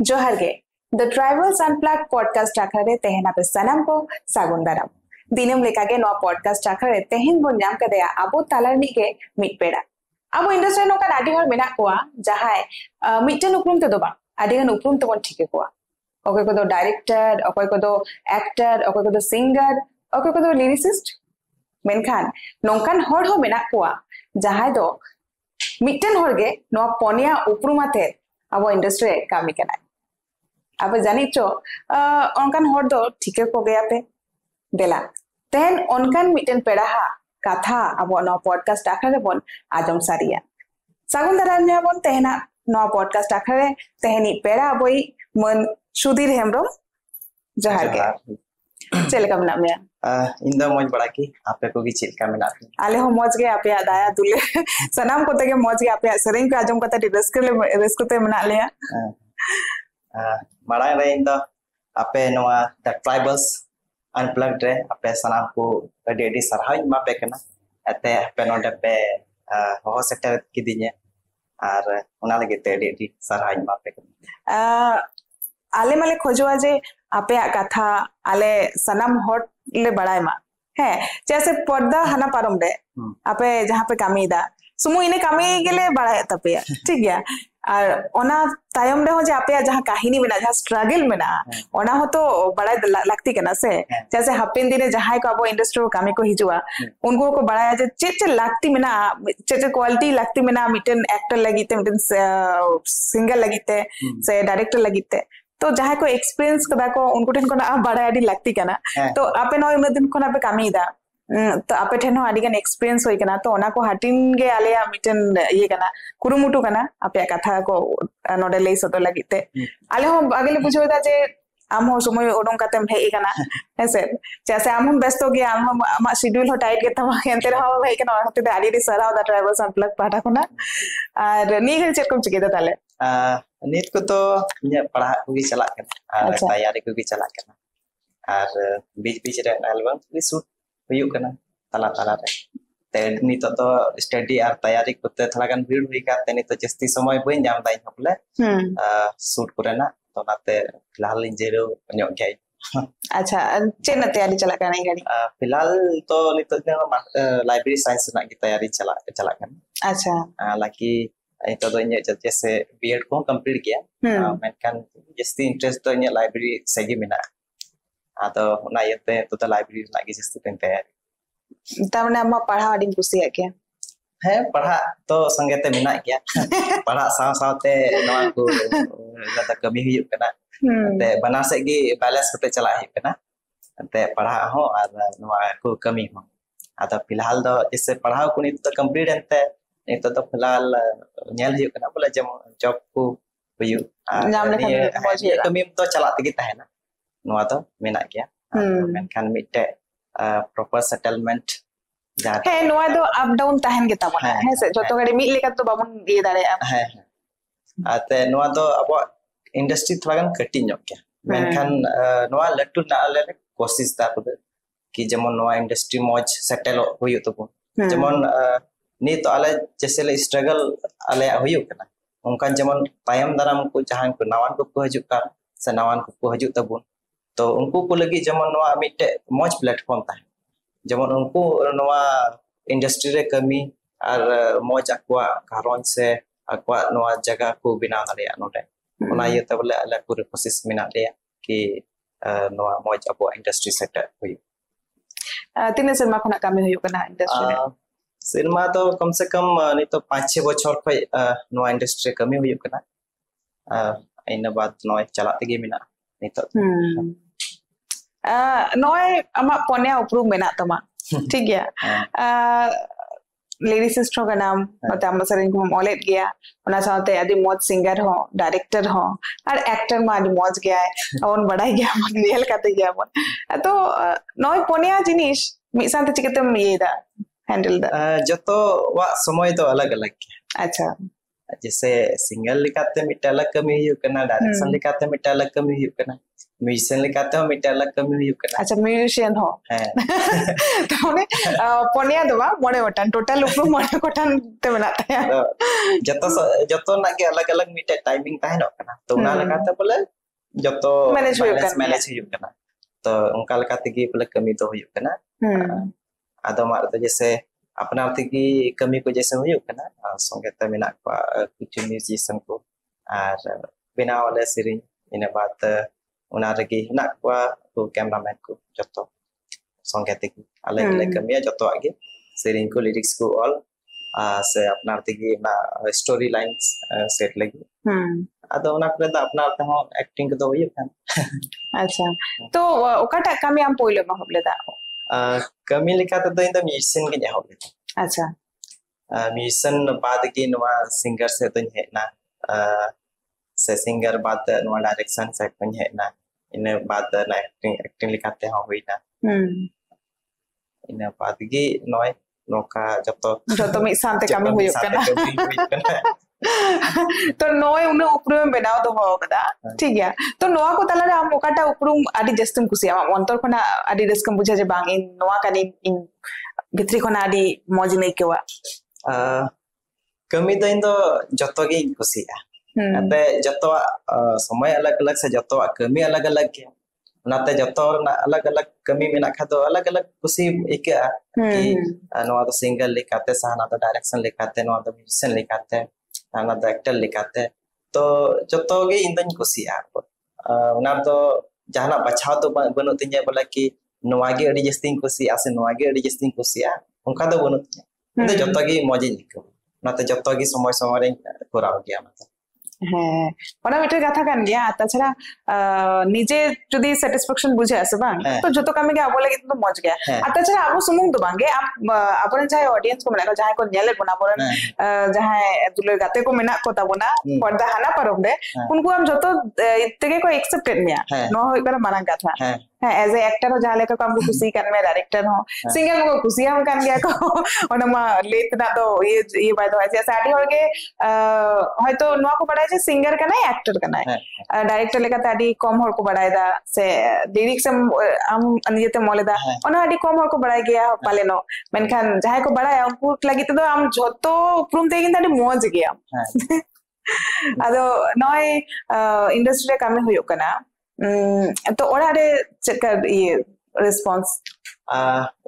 जोहार गे the tribals unplugged podcast Akhare तेहना पे सनम को सागुन दाराम दिनम लेका गे नो पॉडकास्ट आखरे तेहन बो नाम कदेया आबो तालारनी के मिट पेड़ा आबो इंडस्ट्री नो का आडी हर मेना कोआ जहाय मिटन उपरुम ते दो बा आडी गन उपरुम ते बन ठीके कोआ ओके को दो डायरेक्टर ओके को दो एक्टर ओके को दो सिंगर ओके को दो लिरिसिस्ट मेनखान नोंकान हर हो मेना कोआ जहाय दो मिटन हर गे नो पोनिया उपरुमाते आबो इंडस्ट्री कामी कनाय अब जानी चो ओनकान हर दो ठीके को गया पे देला तेन ओनकान मिटन पेड़ाहा कथा अब नो पॉडकास्ट आखरे बोन आजम सारिया सागुन दाराम बन तेहना नो पॉडकास्ट आखरे तेहनी पेड़ा बोई मन सुधीर हेमब्रम जोहार के चेलका मना मे इन द मौज बड़ा की आपे को भी चिलका मिला आले हो मौज गे आपे दाया दुले सनाम को तगे मौज गे आपे सरेन को आजम कता रस्कते मना लिया माड़ा रे इन द आपे नोआ द ट्राइबल्स अनप्लग्ड रे आपे सनाम को अडी सरहाई मा पे कना अते आपे नोडे पे हो सेक्टर की दिने आर उना लगे ते अडी सरहाई मा पे कना आले माले खोजवा जे आपे कथा आले सनाम हॉट ले बड़ाई मा है जैसे पर्दा हना पारम रे आपे जहां पे कामी दा सुमु इने कामी गेले बड़ाई तपे ठीक गया और ओना तायम रे हो जे आपे जहां कहानी मेना जहां स्ट्रगल मेना ओना हो तो बड़ाई लगती कना से जैसे हापिन दिने जहां को अब इंडस्ट्री कामी को हिजुआ उनको को बड़ाया जे चे लगती मेना चे क्वालिटी लगती मेना मिटन एक्टर लगीते मिटन सिंगर लगीते से डायरेक्टर लगीते तो जहां को एक्सपीरियंस कदा को उनको ठन को ना बड़ा आडी लगती कना तो आपे नो उन दिन को ना पे कामी दा तो आपे ठन हो आडी गन एक्सपीरियंस होई कना तो ओना को हटिन गे आलेया मिटन ये कना कुरुमुटु कना आपे कथा को नोडे ले सतो लगीते आले हो आगले बुझो दा जे आम हो समय ओडों कातेम हे कना ऐसे जैसे आम हम व्यस्त हो गया आम हम शेड्यूल हो टाइट के तमा एंते रहो भाई कना होते आडी सराव दा ट्रैवल्स अनप्लग पाटा कोना और नी घरे चेक कम चिके ताले नित को तो पढ़ा को चला तैयारी को चला और बीच बीच रे एल्बम भी शूट हुई तला तला रे ते नित तो स्टडी और तैयारी करते थोड़ा गान भीड़ हुई काते नित जस्ती समय बई जाम दाई हबले शूट करेना तो नाते फिलहाल इंजेरो न्यो गई अच्छा चेन तैयारी चला करना गाड़ी फिलहाल तो नित लाइब्रेरी साइंस ना की तैयारी चला अच्छा Laki itu do nya jese B.Ed ko complete kiya menkan jesti interest to nya library segi mina atau na yete to library lagi jesti tente tamne amma padha adi kusiya kiya है पढ़ा तो संगते मिना किया पढ़ा साव सावते नवा को लता कमी हुई कना ते बना से गी बैलेंस होते चला है कना ते पढ़ा हो और नवा को कमी हो आता फिलहाल दो जैसे पढ़ाओ को नहीं तो कंप्लीट एंते itu तो फिलहाल nyel hiu kana bola jam job ku huyu kami to chala tegi tahena noa to menak gya menkan mitte proper settlement he noa do up down tahen kita bona he se joto gari mi leka to babon ye dare he ate noa do abo industry thwagan kati nyok gya menkan noa latu na ale kosis ta ko ki jemon noa industry moj settle huyu to jemon नी तो आले जैसे ले struggle आले हुई कना उनका जमन तायम दाराम को जहां को नवान को हजू का से नवान को हजू तबुन तो उनको को लगी जमन नवा मिटे मौज प्लेटफॉर्म ता जमन उनको नवा इंडस्ट्री रे कमी और मौज अक्वा घरों से अक्वा नवा जगह को बिना दले नोटे ओना ये तबले आले पूरे कोशिश मिना ले कि नवा मौज अबो इंडस्ट्री सेक्टर हुई तिने से मा खना कामी हुई कना इंडस्ट्री रे सिनेमा तो कम से कम नहीं तो 5-6 बछर खय नो इंडस्ट्री कमी हुई कना इन बात नो चलाते गे मिना नहीं तो नोय अमा पोन्या उपरू मेना तमा ठीक गया लिरिसिस्ट हो नाम मते हम सरिन को मॉलेट गया ओना साथे आदि मौज सिंगर हो डायरेक्टर हो और एक्टर मा आदि मौज गया है ओन बड़ाई गया मन नेल काते गया मन तो नोय पोन्या जिनिस मि साथे चिकतम ये दा हैंडल दा जतो वा समय तो अलग अलग अच्छा जैसे सिंगल लिखाते मिटा अलग कमी हुई कना डायरेक्शन लिखाते मिटा अलग कमी हुई कना म्यूजिशियन लेकाते हो मिटे अलग कमी हुई कना अच्छा म्यूजिशियन हो हैं ताने पोनिया दो बा मोने गोटान टोटल उपरू मोने गोटान ते मेना ताया जतो ना के अलग अलग मिटे टाइमिंग ताहेनो कना तो उना लेकाते बोले जतो मैनेज हुई कना तो उनका लेकाते की बोले कमी तो हुई कना आदो मार तो जैसे अपना की कमी को जैसे हुई कना संगे ते मेना को कुछ म्यूजिशियन को और बिना वाले सिरिंग इन बात उना रगी ना को कैमरामैन को जतो संगे ते की अलग अलग कमी जतो आगे सिरिंग को लिरिक्स को ऑल से अपना की ना स्टोरी लाइंस सेट लगी आदो उना करे दा अपना ते हो एक्टिंग को तो हुई कन अच्छा तो ओकाटा कमी आम पोइलो मा होबले दा कमी लेकाते तो इन म्यूजिशियन के होबले अच्छा म्यूजिशियन बाद की नवा सिंगर से तो हेना से सिंगर बाद नवा डायरेक्शन से को हेना इन बाद ना एक्टिंग लेकाते हो हुईना इन बाद की नय नोका जतो मी सानते कमी हुई कना तो नोय उन्हें उपरुम बनाव दो हो कदा ठीक है तो नोआ को तला आम ओकाटा उपरुम आदि जस्तम कुसिया अंतर खना आदि रस्कम बुझा जे बांग इन नोआ कानी इन भित्री खना आदि मौज नहीं केवा कमी तो इन तो जतो गे कुसिया अते जतो समय अलग अलग से जतो कमी अलग अलग के नाते जतो अलग अलग कमी मेना खा तो अलग अलग खुशी एक कि नोआ तो सिंगर लेकाते साना तो डायरेक्शन लेकाते नोआ तो म्यूजिशियन लेकाते ना तो एक्टर लेकाते तो जतो गे इन दन कुसिया उना तो जहाना बचाव तो बनो तिnya बोला कि नोआ गे अडी जस्ती कुसिया से नोआ गे अडी जस्ती कुसिया उनका तो बनो तिnya तो जतो गे मजे निको नाते जतो गे समय समय रे कोराव गया मतलब হ্যাঁ ওনা মিটার কথা কান গিয়া তাছাড়া নিজে যদি স্যাটিসফ্যাকশন বুঝে আসে বাং তো যত কামে গে আবো লাগি তো মজ গয়া আর তাছাড়া আবো সুমুং তো বাঙ্গে আপরে চাই অডিয়েন্স को মেনা যাহাই को নেলে বনা পরে যাহাই দুলের গাতে को মেনা को তাবনা পর্দা হানা পারম রে उनको हम যত থেকে को एक्सेप्टेड मिया नो होई कर माना गाथा है एज ए एक्टर हो जहां लेकर हमको खुशी कर में डायरेक्टर हो सिंगर को खुशी हम कान गया को ओना मा लेत ना तो ये बात है जैसे आडी होगे হয়তো नो को बड़ा है सिंगर का ना एक्टर का ना डायरेक्टर लेका ताडी कम हर को बढ़ाई दा से लिरिक्स हम अनियते मोलेदा ओना आडी कम हर को बढ़ाई गया पाले नो मेनखान जहां को बढ़ाया उनको लगी तो हम जोतो प्रूम देगिन ताडी मोज गया अदो नय इंडस्ट्री रे कामे हुयो कना तो ओड़ा रे चेक ये रिस्पांस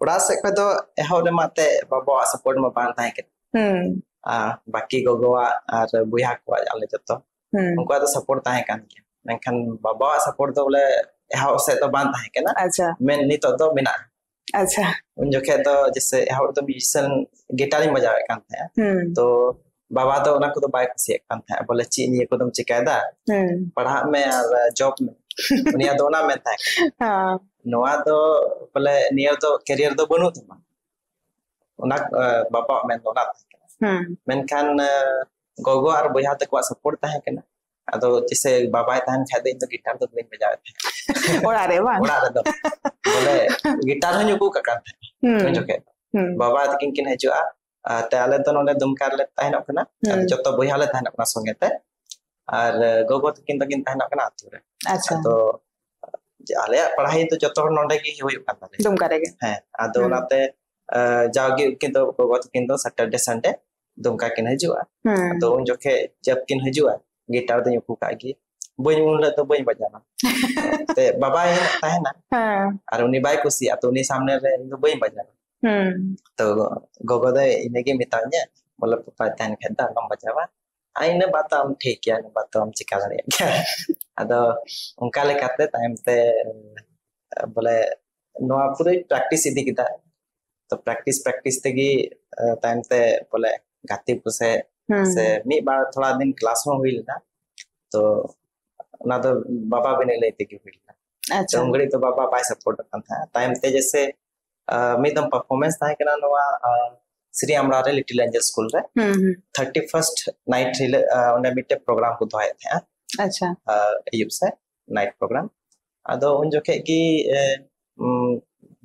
ओड़ा से को तो एहोरे माते बाबा सपोर्ट में बान ताई के बाकी गोगोआ और बुया को आले जतो उनको तो सपोर्ट ताहे कान के मेनखान बाबा सपोर्ट तो बोले एहो से तो बान ताहे के ना अच्छा मेन नितो तो बिना अच्छा उन जोखे तो जैसे एहो तो म्यूजिशियन गिटार बजावे कान थे तो बाबा तो उना को तो बाइक से कान थे बोले ची ये को तुम चिकायदा पढ़ा में और जॉब में उनिया दोना में था हां नोआ तो बोले नियर तो करियर तो बनु तुम उना बाबा में दोना मेनखान गोगो और बुया तक को सपोर्ट ताहे केना अदो जैसे बाबा ताहन खादे तो गिटार तो नहीं बजावे थे ओड़ा रे दो बोले गिटार हनु को कान थे जोके बाबा तकिन किन हजुआ ते आले तो नोले दुमकार ले ताहन कना जतो बुया ले ताहन अपना संगे ते और गोगो तकिन ताहन कना आतु रे अच्छा तो आले पढ़ाई तो जतो नोंडे की होय कान ताले दुमकारे के हां अदो नाते जागे किन तो गोगो तकिन तो सैटरडे संडे दुमका किन हजुआ तो उन जोखे जब किन हजुआ गिटार तो युकु कागी बई उन ले तो बई बजाना ते बाबा है ताहेना और उनी बाई कुसी तो उनी सामने रे तो बई बजाना तो गोगो दे इने के मिताnya बोले पापा तान खेदा लम बजावा आइने बात हम ठीक है बात हम चिका रे अदो उनका लेकाते टाइम ते बोले नोआ पूरे प्रैक्टिस इदी किदा तो प्रैक्टिस तेगी टाइम ते बोले गाती को से मी बार थोड़ा दिन क्लास में हुई लेना तो ना तो बाबा भी नहीं लेते की हुई लेना अच्छा उंगली तो बाबा बाय सपोर्ट करता था टाइम ते जैसे मी दम परफॉर्मेंस था केना नोआ श्री अमरारे लिटिल एंजल स्कूल रे 31st नाइट रे ओने मिटे प्रोग्राम को दोए थे अच्छा यूब से नाइट प्रोग्राम अदो उन जोखे की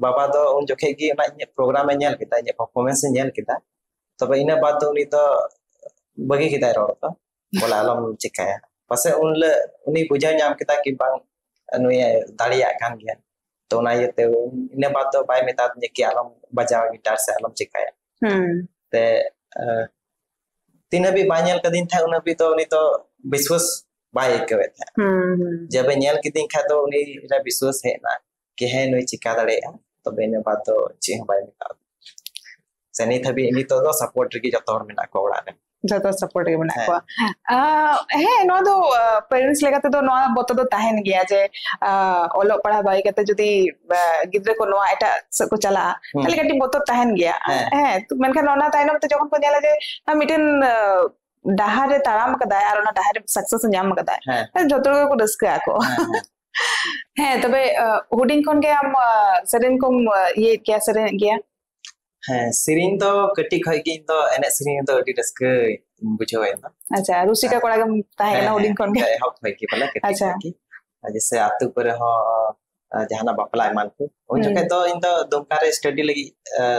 बाबा दो उन जोखे की ना प्रोग्राम में नेल किता ये परफॉर्मेंस नेल किता तब इना बात तो उनी तो बगी किता रोड तो बोला आलम चिकाया पासे उन उनी बुझा नाम किता कि बांग नुई दाड़िया कान गया तो ना ये इन बात तो बाय मेता कि आलम बजाव गिटार से आलम चिकाया ते तीन भी बाय कदीन था उन भी तो उनी तो विश्वास बाय कवे था जब नेल किदिन खा तो उनी विश्वास है ना कि है नुई चिका दाड़िया तो बेने बात तो ची बाय मेता से नित हबी इनी तो सपोर्ट रे जतो हर मेना को ओड़ा रे जतो सपोर्ट के बना को हे नो दो पेरेंट्स लेगाते तो नो बतो दो ताहेन गया जे ओलो पढ़ा बाई कते जदी गिद्रे को नो एटा को चला ताले कटी बतो ताहेन गया हे तो मेनखान ओना ताइनो तो जखन को नेला जे मिटेन डाहार रे ताराम कदाय आर ओना डाहार सक्सेस न्याम कदाय जतो को रस्का को हे तबे हुडिंग कोन के हम सेरेन को ये क्या सेरेन गया हाँ सिरिंग तो कटी खई की तो एने सिरिंग तो अडी रस्क बुझो है ना अच्छा रुसिका कोड़ा के ताहे ना हुडिंग कोन के हक खई की भला कटी की जैसे आतु पर हो जहाना बापला मान को उन जके तो इन तो दुमकारे स्टडी लगी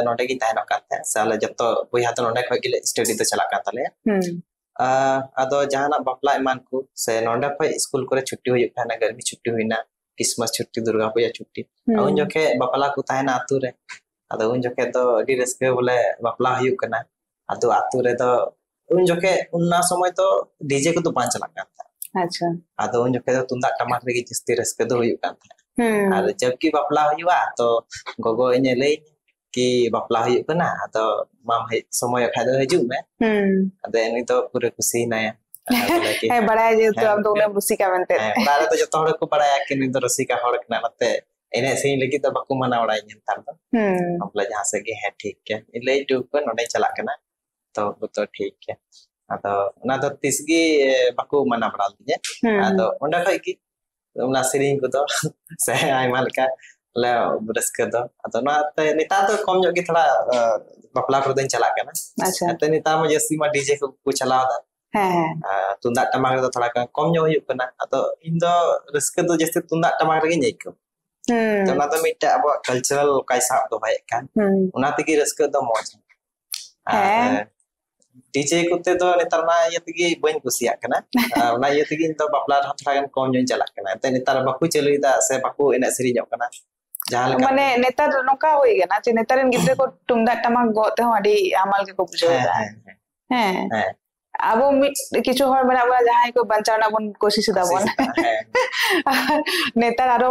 नोटे की ताहे नका था साला जब तो कोई हाथ नोटे खई की स्टडी तो चला का तले आदो जहाना बापला मान को से नोंडा पे स्कूल करे छुट्टी हुई था ना गर्मी छुट्टी हुई ना क्रिसमस छुट्टी दुर्गा पूजा छुट्टी उन जके बापला को ताहे ना आतु रे अदो उन जके तो अडी रस्के बोले बापला हुई कना अदो आतु रे तो उन जके उन्ना समय तो डीजे को तो पांच चला का था अच्छा अदो उन जके तो तुंदा टमाटर रे जस्ती रस्के दो हुई का था और जबकि बापला हुआ तो गोगो इने ले कि बापला हुई कना अदो माम है समय खा दो हजू में अदो एनी तो पूरे खुशी ना है बड़ा जे तो हम दोनों रुसिका बनते बड़ा तो जतो हड़ को बड़ा कि नि तो रुसिका हड़ कना नते इने से लगी तो बाकू मना उड़ाई तार तो हमला जहां से के है ठीक है इले टू को नडे चला कना तो ठीक है अतो ना तो तिसगी बाकू मना बड़ा दिए अतो ओंडा खई की ना सिरिंग को तो से आई मालका ले रस्क दो अतो ना ते निता तो कम जो की थोड़ा बपला कर दिन चला कना अच्छा ते निता में जैसी मा डीजे को चलावा दा तुंदा टमाक तो थोड़ा कम जो हुई कना अतो इन दो रस्क तो जैसे तुंदा टमाक रे नहीं को तो ना तो मिटे अब कल्चरल कैसा तो भाई kan उना तगी रस्क दो मौज है डीजे कुते तो नेतार मा ये तगी बइन कुसिया कना उना ये तगी तो बापला थोड़ा गन कम जो चला कना ते नेतार बाकू चलुइदा से बाकू एने सरी जो कना जहां माने नेतार नोका होई गना जे नेतारन गिद्रे को तुंदा टमाक गोते हो अडी आमाल के को बुझोदा हैं अब किछु हर बना बना जहां को बंचाना बन कोशिश दाबन नेतार आरो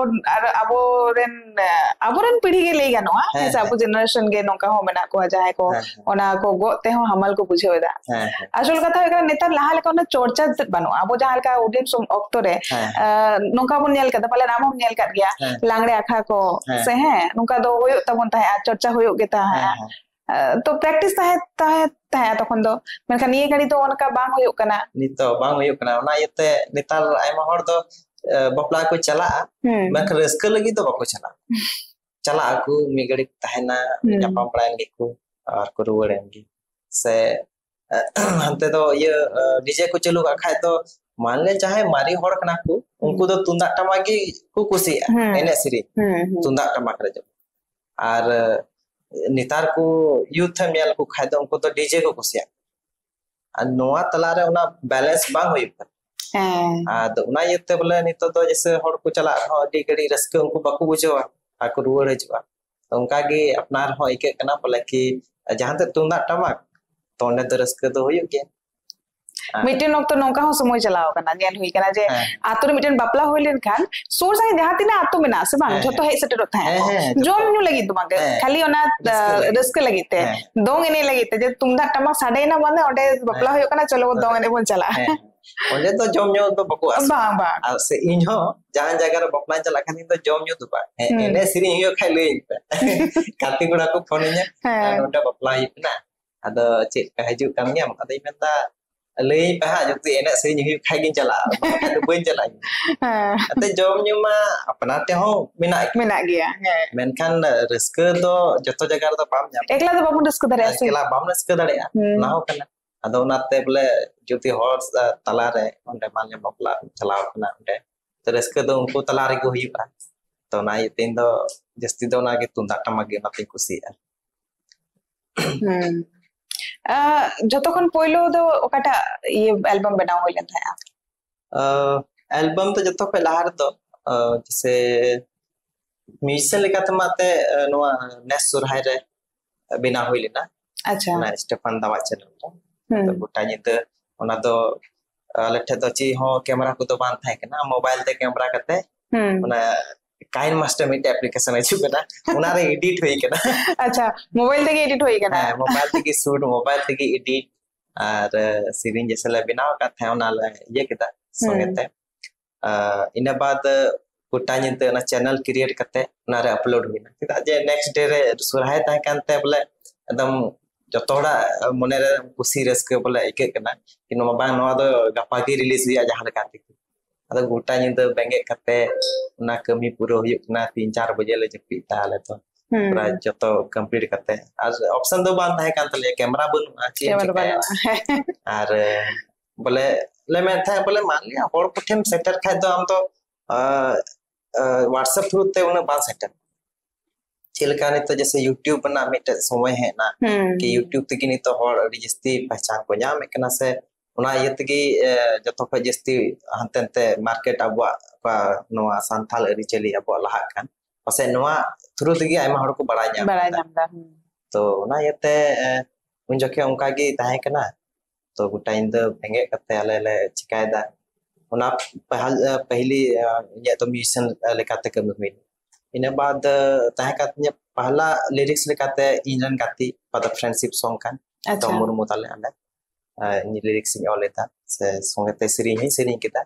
अबोरेन पीढ़ी के ले गनवा ऐसा अब जनरेशन के नोका हो बना को जहां को ओना को गोते हो हमल को बुझेदा असल कथा है नेतार लहा लेका ना चर्चा बनो अब जहां का उडिन सम ऑक्टो रे नोका बन नेल कदा पले नाम हम नेल कर गया लांगड़े आखा को से है नोका दो होयो तबन ता चर्चा होयो गेता है तो प्रैक्टिस ताहे तखन दो मेनखान ये गाड़ी तो उनका बांग होयो कना नितो बांग होयो कना ओना येते नेतार आयमा हर तो बपला को चला मेनखान रस्क लगी तो बाको चला aku मी गाड़ी ताहेना जापाम पड़ाएन गेको और को रुवड़ेंगी से हमते तो ये डीजे को चलू का खाए तो मान ले चाहे मारी हर कना को उनको तो तुंदा टमाकी को कुसिया एने सिरी तुंदा टमाक रे और नितार को यूथ मेल को खाए उनको तो डीजे को कुसिया नोआ तला रे उना बैलेंस बांग होई तो उना येते बोले नितो तो जैसे हर को चला अडी गड़ी रस्के उनको बाकू बुझवा आको रुवर हजवा तो उनका के अपनार हो इके कना बोले कि जहां तक तुंदा टमाक तो ने तो रस्के तो होयो के मिटेन तो नौका हो समय चलाओ कना जेल हुई कना जे आतो रे मिटेन बापला होइलेन खान सोर संगे जहां तिना आतो मेना से बांग जतो हे सेटेरो थाए जोम नु लगी तुमाके खाली ओना रिस्क लगीते दोंग एने लगीते जे तुमदा टमा साडे ना बंदे ओडे बापला होयो कना चलो दोंग एने बोन चला ओले तो जोम न्यो तो बको आस बा से इन हो जहां जगह रे बापला चला खानी तो जोम न्यो तो बा एने सिरी हियो खाइ ले काती गुडा को फोन nya नोटा बापला हिपना अदो चेक का हजू काम nya अदई मेंता ले पहा जति एने से न्यू खाइ गिन चला तो बइन चला अते जोम न्यू मा अपना ते हो मिना गया मेनखान रिस्क तो जतो जगह रे तो बाम nya एकला तो बाबू रिस्क दरे से एकला बाम रिस्क दरे ना हो कना अदो नाते बोले जति हॉर्स तला रे ओंडे माने बपला चलाव कना ओंडे तो रिस्क तो उनको तला रे को हुईबा तो ना ये तीन दो जस्ती दो ना के तुंदा टमा के नाते कुसिया जतो खन पोइलो दो ओकाटा ये एल्बम बनाओ होइलन था एल्बम तो जतो पे लहार तो जैसे म्यूजिशियन लेकाते माते नोआ नेस सुरहाय रे बिना हुई लेना अच्छा ना स्टेफन दावा चैनल तो गोटा निते ओना दो आले ठे दो ची हो कैमरा को तो बान थाय केना मोबाइल ते कैमरा कते ओना काइन मास्टर मिट एप्लीकेशन है चुकना ओना रे एडिट होई केना अच्छा मोबाइल ते एडिट होई केना हां मोबाइल ते शूट मोबाइल ते एडिट और सीरीन जैसे ले बनाव का था ओना ले ये केदा संगते इना बाद गोटा निते ना चैनल क्रिएट करते ना रे अपलोड हुई ना जे नेक्स्ट डे रे सुरहाय ताय कानते बोले एकदम जतोड़ा मने रे खुशी रस्के बोले एके कना कि नो बा नो दो गपा की रिलीज हुई जहां का अद गोटा निते बेंगे करते ना कमी पूरा हुई ना 3-4 बजे ले जपी ताले तो पूरा जतो कंप्लीट करते और ऑप्शन दो बान थाय कानते कैमरा बनु ची और बोले ले मैं था बोले मान लिया और पुठेम सेटर खाय तो हम तो व्हाट्सएप थ्रू ते उन बा सेटर चिलका नि तो जैसे यूट्यूब ना मिटे समय है ना कि यूट्यूब तक नि तो हर अडी जस्ती पहचान को नाम एकना से उना यत की जतो ख जस्ती हंतनते मार्केट अबवा का नोआ संथाल अडी चली अबवा लहा कान पसे नोआ थ्रू तगी आयमा हर को बड़ा नाम तो उना यते उन जखे उनका की ताहे कना तो गोटा इंद बेंगे कते आले ले चिकायदा उना पहली ये तो म्यूजिशियन लेकाते कमी हुई इन बाद ताहे काते पहला लिरिक्स लेकाते इंजन गाती पद फ्रेंडशिप सॉन्ग कान तो मुरमु ताले आले इन लिरिक्स इन ओलेता से संगते सेरिंग ही सेरिंग केता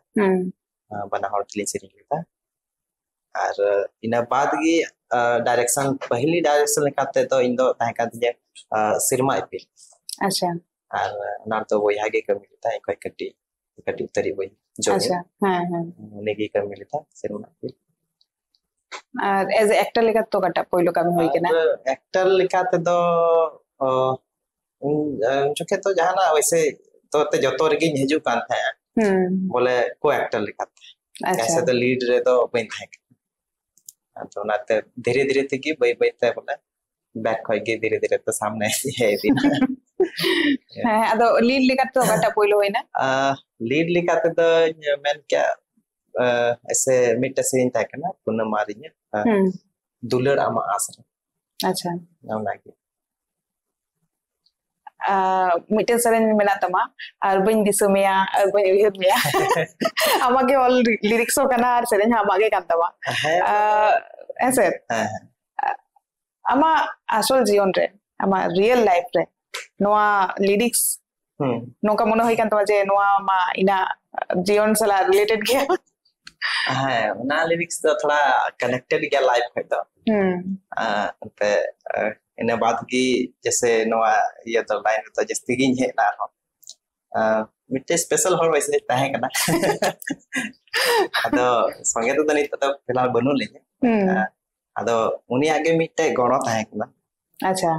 बना हर तली सेरिंग केता और इन बाद की डायरेक्शन पहली डायरेक्शन लेकाते तो इन दो ताहे काते सिरमा इपिल अच्छा और ना तो वो यहाँ के कमी लेता है कोई कटी उतरी वही जो अच्छा हां नेगी कमी लेता सिरमा इपिल और एज एक्टर लेका तो कटा पहिलो कमी होई केना एक्टर लेकाते तो जोखे तो जहाना वैसे तो ते जतो रेगी हिजु कान था बोले को एक्टर लेकाते ऐसे तो लीड रे तो बइन था तो नाते धीरे-धीरे तकी बई-बईते बोले बैक होई के धीरे-धीरे तो सामने है दिन हां अदो लीड लेका तो कटा पहिलो होइना लीड लेकाते तो मैं क्या ऐसे मिट सीन था केना पुन मारिnya दुलर आमा आसरा अच्छा नाम लागी मिटे सरेन मेना तमा और बइन दिसमेया और बइन उयहर मेया आमागे ऑल लिरिक्स कना और सरेन आमागे कान तमा ऐसे आमा आसल जीवन रे आमा रियल लाइफ रे नोआ लिरिक्स नोका मनो होई कान तमा जे नोआ मा इना जीवन सला रिलेटेड गया हां ना लिरिक्स तो थोड़ा कनेक्टेड गया लाइफ है तो ते इन बात की जैसे नोआ ये तो लाइन तो जस्ती गिन है ना मिटे स्पेशल हर वैसे ताहे कना अदो संगे तो नहीं तो फिलहाल बनु ले अदो उनी आगे मिटे गणो ताहे कना अच्छा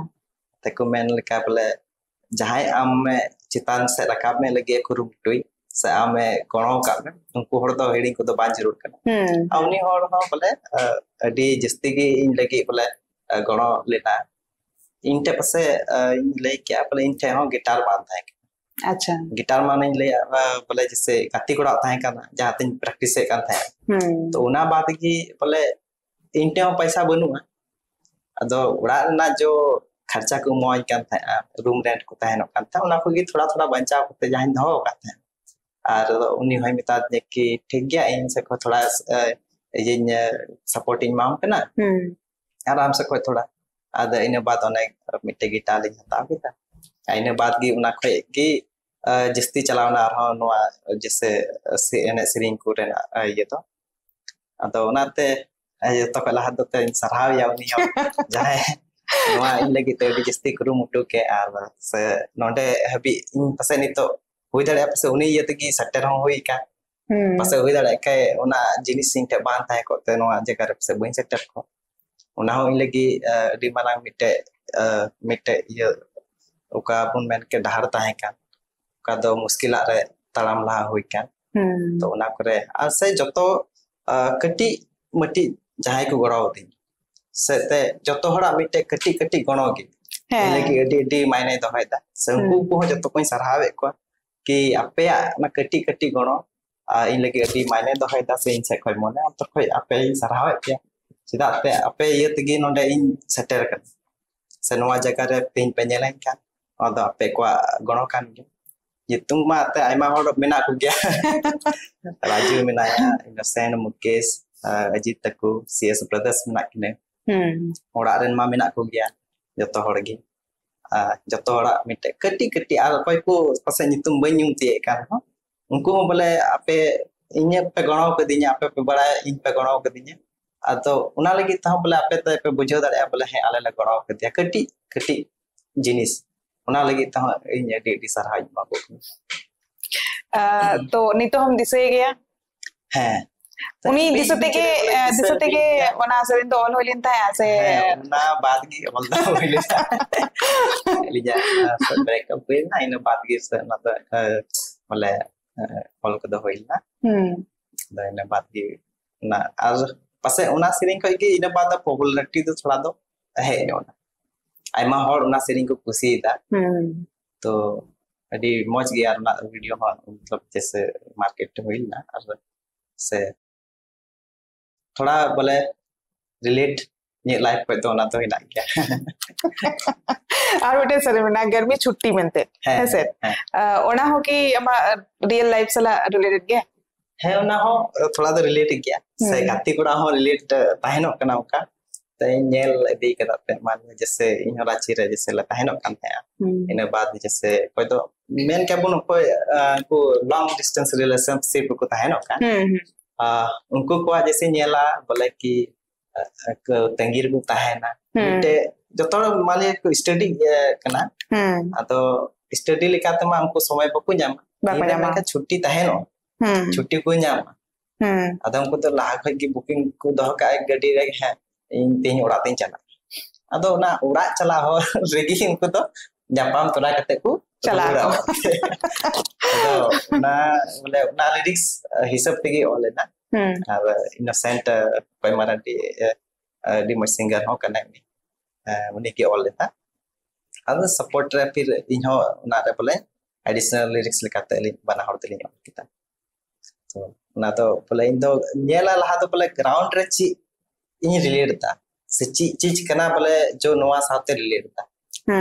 ते को मेन लेका बोले जहां आम में चितान से रकाब में लगे खुरुटुई से आमे गणो का में उनको हर तो हेडिंग को तो बान जरूर कना उनी हर हो बोले अडी जस्ती की इन लगी बोले गणो लेना इनटे पसे इन ले क्या बोले इनटे हो गिटार बांधा है अच्छा गिटार माने ले बोले जैसे काती कोड़ा ताहे काना जहां तिन प्रैक्टिस कान था तो उना बात की बोले इनटे हो पैसा बनुआ अदो उड़ा ना जो खर्चा को मोय कान था रूम रेंट को ताहे न कान था उना को थोड़ा बंचा करते जहां दो का था और उनी होय मिता दे कि ठीक गया इन से को थोड़ा ये सपोर्टिंग माम कना आराम से को थोड़ा आद इन बात ओने मिटे गिटार ले हता केता इन बात की उना खय की जस्ती चलावना रहो नोआ जैसे एने सिरिंग को रेना ये तो अदो उनाते ये तो कला हद तो सरहाव या उनी जाय नोआ इन लगी तो जस्ती करू मुटु के आर से नोडे हबी इन पसे नि तो हुई दड़े पसे उनी ये तकी सट्टर हो हुई का पसे हुई दड़े के उना जिनिस सिंग ते बान थाय को ते नोआ जगह पसे बइन सट्टर को उना हो इन लगी डी मालांग मिटे ये ओका बुन मेन के डहार ताहे का का दो मुश्किल रे तड़ाम ला हुई का तो उना करे आ से जतो कटी मटी जहाय को गड़ाव दिन से ते जतो हड़ा मिटे कटी कटी गणो गे लगी डी डी मायने दोहायदा से उनको को जतो कोई सरहावे को कि आपे ना कटी कटी गणो इन लगे अभी मायने दोहयदा से इन से खय मोने तो खय आपे सरहाव के चेदा ते आपे ये तगी नोंडे इन सेटर कर से नोवा जगह रे पेन पेनेला kan अदो आपे को गणो kan Yitung mah teh aima hor mena ku gya. Raju menaya Innocent Mukesh Ajit Taku CS Brothers mena kine. Orak ren mah mena ku gya. Joto hor gi. Joto orak mite keti al koi ku pasal nyitung banyung tie kan. Unku boleh ape inya pe gonau ke dinya ape pe bara in pe gonau ke dinya. Atau una lagi tahu boleh ape te pe bujau dare boleh he ale la gonau ke dia keti jenis. Una lagi tahu inya di sarhaj baku. तो नहीं तो हम दिसे गया है उनी दिसते के वना सरिन तो ऑल होलिन था ऐसे ना बात की बोलता होइले लिजा ब्रेकअप हुई ना इन बात की से ना तो बोले कॉल को दो होइला इन बात की ना आज पासे उना सरिन को की इन बात पॉपुलैरिटी तो थोड़ा दो है ना आइमा हर उना सरिन को खुशी था तो अभी मौज गया ना वीडियो हाँ मतलब जैसे मार्केट हुई ना से थोड़ा बोले रिलेट ये लाइफ पे तो ना तो ही ना क्या और बेटे सर में ना गर्मी छुट्टी मिलते है सर ओना हो कि अमा रियल लाइफ सला रिलेटेड गया है ओना हो थोड़ा तो रिलेट गया से गाती कोड़ा हो रिलेट ताहेनो कना का तो नेल दी के दाते मान जैसे इन रांची रे जैसे ला ताहेनो कान थे इन बाद जैसे कोई तो मेन क्या बोनो कोई को लॉन्ग डिस्टेंस रिलेशनशिप को ताहेनो का उनको को जैसे नेला बोले कि तंगीर को ताहेना मिटे जतो माले को स्टडी कना तो स्टडी लिखाते मा हमको समय बको न्यामा का छुट्टी ताहेनो छुट्टी को न्यामा आदम को तो लाख की बुकिंग को दह का एक गाड़ी रे है इन तीन ओड़ा तीन चला अदो ना ओड़ा चला हो रेगी इनको तो जापान तोरा कते को चला अदो ना बोले ना लिरिक्स हिसाब तेगी ओले ना और इनोसेंट कोई मारा डी मच सिंगर हो कने उन्हीं की ओले था अदो सपोर्ट रे फिर इन हो ना रे बोले एडिशनल लिरिक्स लिखाते ले बना हर तली किता तो ना तो बोले इन दो नेला लहा तो बोले ग्राउंड रे ची इन रिलेट था से चीज कना बोले जो नवा साथे रिलेट था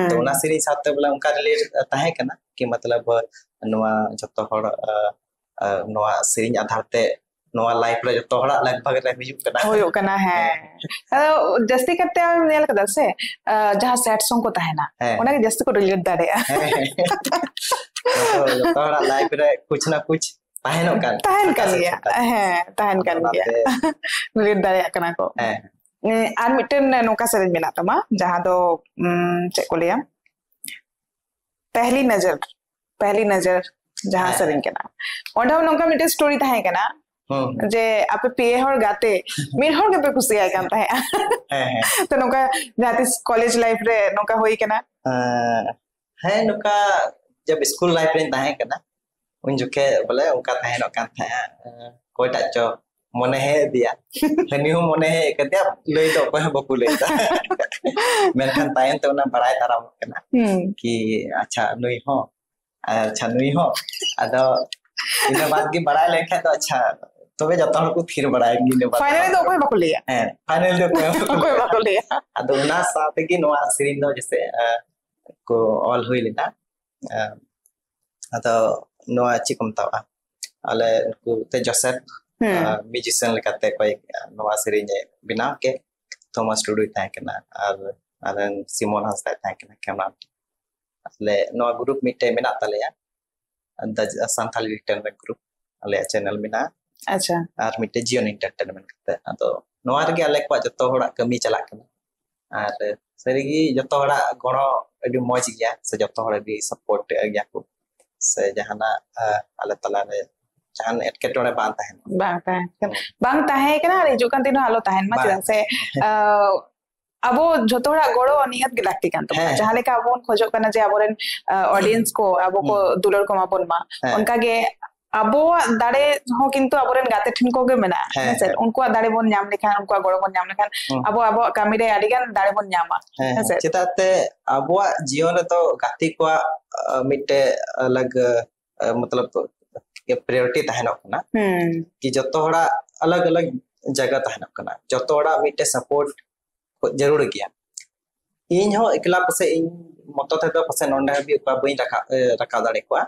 तो ना सीरीज साथे बोले उनका रिलेट ताहे कना कि मतलब नवा जतो हर नवा सीरीज आधार ते नवा लाइफ रे जतो हर लगभग रे हिजु कना होयो कना है जस्ती करते हम नेल कदा से जहां सैड सॉन्ग को ताहे ना ओना के जस्ती को रिलेट दारे तो जतो हर लाइफ रे कुछ ना कुछ ताहेन kan गया है ताहेन kan गया रिलेट दारे कना को आर मिटन नोका सरेज मेना तमा जहां दो चेक को लिया पहली नजर जहां सरेज के ना ओंडा नोका मिटे स्टोरी ताहे कना जे आपे पिए हर गाते मिन हर के पे खुशी आय कान ताहे तो नोका जाति कॉलेज लाइफ रे नोका होई कना है नोका जब स्कूल लाइफ रे ताहे कना उन जुके बोले उनका ताहेनो कान था कोई टाचो मने है दिया हनियो मने है कते ले तो कोई बकु लेता मेनखान तायन तो ना बड़ाई तारा कना कि अच्छा नुई हो अदो इन बात की बड़ाई लेखे तो अच्छा तबे जतो हर को फिर बड़ाएंगी ने बात फाइनली तो कोई बकु लिया फाइनली तो कोई बकु लिया अदो ना साथे की नोआ सीरीज दो जैसे को ऑल हुई लेना अदो नोआ चिकम तावा अले को ते जोसेफ म्यूजिशियन लेकाते कोई नोआ सीरीज बिना के थॉमस स्टूडियो ताहे कना और सिमोन हंसता ताहे कना कैमरा अले नोआ ग्रुप मिटे मेना तलेया द संथाली एंटरटेनमेंट ग्रुप अले चैनल मेना अच्छा और मिटे जियोन एंटरटेनमेंट कते अदो नोआ रे अले को जतो होड़ा कमी चला कना और सरीगी जतो होड़ा गणो अडी मौज गया से जतो होड़ा भी सपोर्ट गया को से जहाना अले तला रे जहान एटकेटोने बांग ताहे कना रे जो कंटिन्यू आलो ताहेन मा चिदा से अब जोतोड़ा गोड़ो नियत के लागती कान तो जहां लेका अबोन खोजो कना जे अबोरेन ऑडियंस को अबो को दुलर को मापन मा उनका के अबो दाड़े हो किंतु अबोरेन गाते ठिन को गे मेना से उनको दाड़े बोन नाम लेखान उनको गोड़ो बोन नाम लेखान अबो कामी रे आडिगान दाड़े बोन नामा से चिताते अबो जीवन तो गाती को मिटे अलग मतलब प्रायोरिटी तहनोक कना कि जतो हड़ा अलग अलग जगह तहनोक कना जतो हड़ा मिटे सपोर्ट जरूर गया इन हो एकला पसे इन मतो ते दो पसे नोंडे हबी का बई रखा दाड़े को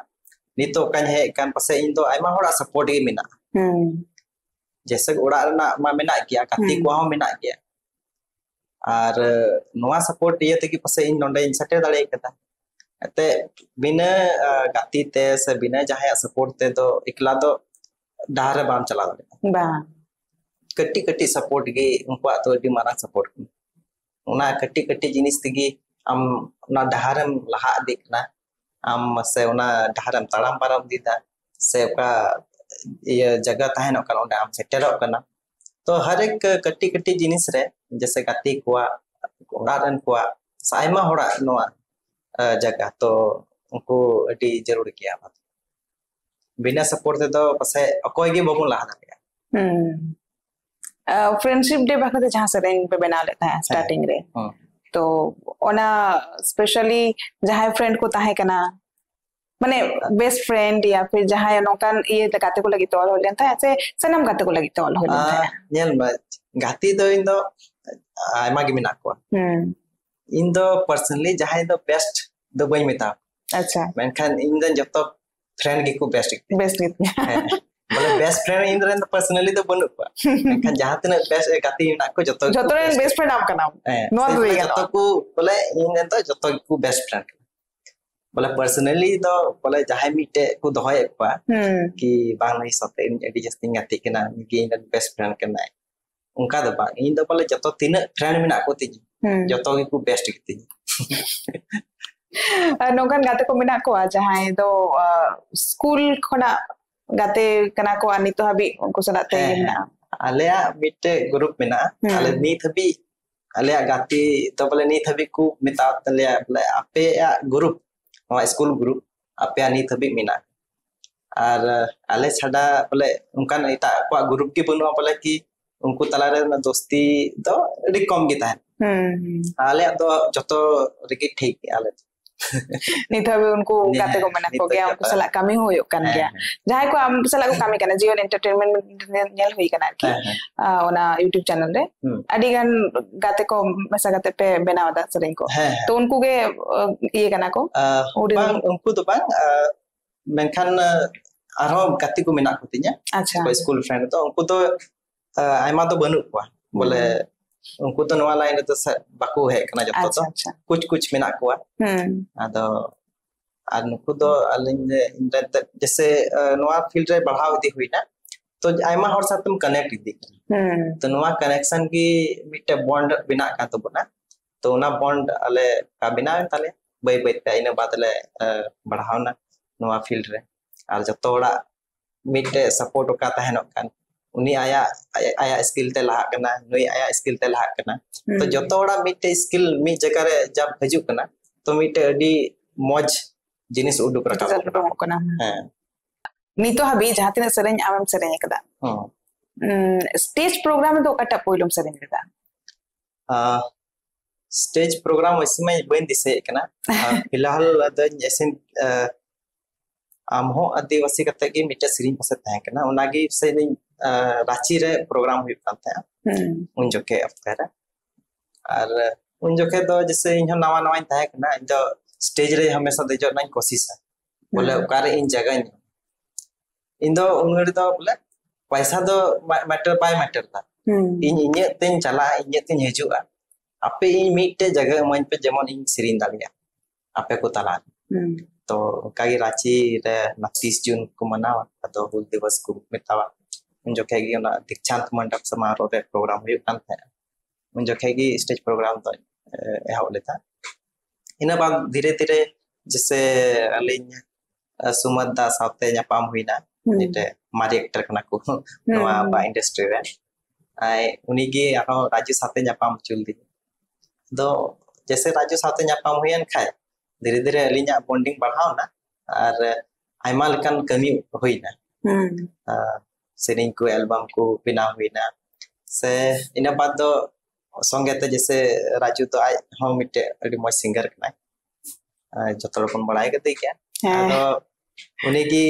नितो कान हे कान पसे इन दो आइमा हड़ा सपोर्ट गे मिना जैसे उड़ा रना मा मिना गया काती को हो मिना गया और नोआ सपोर्ट ये ते कि पसे इन नोंडे इन सटे दाड़े कता ते बिना गाती ते से बिना जहां सपोर्ट ते तो एकला दो डारे बाम चला दाड़े बा कट्टी कट्टी सपोर्ट गे उनको तो अडी मारा सपोर्ट उना कट्टी कट्टी जिनिस तिगी आम ना डारम लहा देखना आम से उना डारम तड़ाम पारम दीदा से का ये जगह तहनो कना ओंडे आम सेटेरो कना तो हर एक कट्टी कट्टी जिनिस रे जैसे गाती कोआ ओडारन कोआ साइमा होड़ा नोआ जगह तो उनको अडी जरूर किया बिना सपोर्ट ते तो पसे अकोय गे बबु लहा दाड़िया फ्रेंडशिप डे बाखते जहां से रेंज पे बना लेता है स्टार्टिंग रे तो ओना स्पेशली जहां फ्रेंड को ताहे कना माने बेस्ट फ्रेंड या फिर जहां नोकान ये गाते को लगी तोल हो लेता है ऐसे सनम गाते को लगी तोल हो लेता है नेल मा गाती दो इन दो आयमा गे मिना को इन दो पर्सनली जहां दो बेस्ट दो बई मिता अच्छा मेनखान इन दो जतो फ्रेंड गे को बेस्ट बोले बेस्ट फ्रेंड इन दो पर्सनली तो बनु को मेनखान जहां तने बेस्ट गाती मिना को जतो बेस्ट फ्रेंड आप कना नो दो जतो को बोले इन दो जतो को बेस्ट फ्रेंड बोले पर्सनली तो बोले जहां मिटे को दोहय को कि बांग नहीं सते एडी जस्टिंग गाती केना गे इन बेस्ट फ्रेंड केना उनका दो बांग इन दो बोले जतो तीन फ्रेंड मिना को ती जतो को बेस्ट गती नोकान गाते को मिना को जहां दो स्कूल खोना गाते कना को आनी तो हबी उनको सलाते ना आलेया मिटे ग्रुप मिना आले नीत हबी आलेया गाती तो बोले नीत हबी को मिता तलेया बोले आपे या ग्रुप स्कूल ग्रुप आपे नीत हबी मिना और आले छाड़ा बोले उनका इटा को ग्रुप की बनुआ बोले कि उनको तला रे दोस्ती तो अडी कम गे ताहे आले तो जतो रिकी ठीक आले नित हबे उनको गाते को मना को गया उनको सला कमी होयो कन गया जहां को हम सला को कमी कना जीवन एंटरटेनमेंट नेल होई कना कि ओना YouTube चैनल रे अडी गन गाते को मसा गाते पे बनावदा सरें को तो उनको के ये कना को उनको तो बांग मेनखान आरो गाते को मिना को तिnya अच्छा स्कूल फ्रेंड तो उनको तो आयमा तो बनु को बोले उनको तो नवा लाइन तो बाको है कना जतो तो कुछ कुछ मिना को आदो आर नुको दो अलिन जैसे नवा फील्ड रे बढ़ाव दी हुई ना तो आयमा हर साथ तुम कनेक्ट दी तो नवा कनेक्शन की मिटे बॉन्ड बिना का तो बना तो ना बॉन्ड अले का बिना ताले बई बई पे इन बात ले बढ़ाव ना नवा फील्ड रे आर जतो ओड़ा मिटे सपोर्ट का तहनो कान उनी आया आया स्किल ते लहा कना नुई आया स्किल ते लहा कना तो जतो ओड़ा मिटे स्किल मी जगह रे जब हजू कना तो मिटे अडी मौज जिनिस उडुक रखा कना नीतो हबी जहां तिना सरें आमम सरें कदा स्टेज प्रोग्राम तो कटा पोइलम सरें कदा स्टेज प्रोग्राम इसमें बन दिसे कना फिलहाल द जैसे आमहो आदिवासी कते की मिटे सिरिंग पसे तहे कना उनागी से रांची रे प्रोग्राम हुई था उन जोके अफ्तार और उन जोके तो जैसे इन नवा नवा तहे कना इन दो स्टेज रे हमेशा देजो ना कोशिश है बोले उकारे इन जगह इन दो उनगड़ दो बोले पैसा दो मैटर बाय मैटर था इन इने तेन चला इने तेन हजुआ आपे इन मिटे जगह मन पे जेमन इन सिरिंग दालिया आपे को तला तो कागी रांची रे 29 जून को मनावा तो हुल दिवस को मितावा उन जो कहेगी ना दीक्षांत मंडप समारोह रे प्रोग्राम हुई कान थे उन जो कहेगी स्टेज प्रोग्राम तो एहो लेता इन बाद धीरे धीरे जैसे अलिन सुमदा साथे न्यापाम हुईना नेटे मारी एक्टर कना को नवा बा इंडस्ट्री रे आई उनीगी आरो राजू साथे न्यापाम चुल दी दो जैसे राजू साथे न्यापाम हुईन खाय धीरे धीरे अलिना बॉन्डिंग बढ़ाव ना और आयमा लकन कमी हुईना सेरिंग को एल्बम को बिना हुईना से इन बाद दो संगे ते जैसे राजू तो आज हम मिटे अडी मो सिंगर कना जतो रकम बड़ाई के क्या तो उन्हें की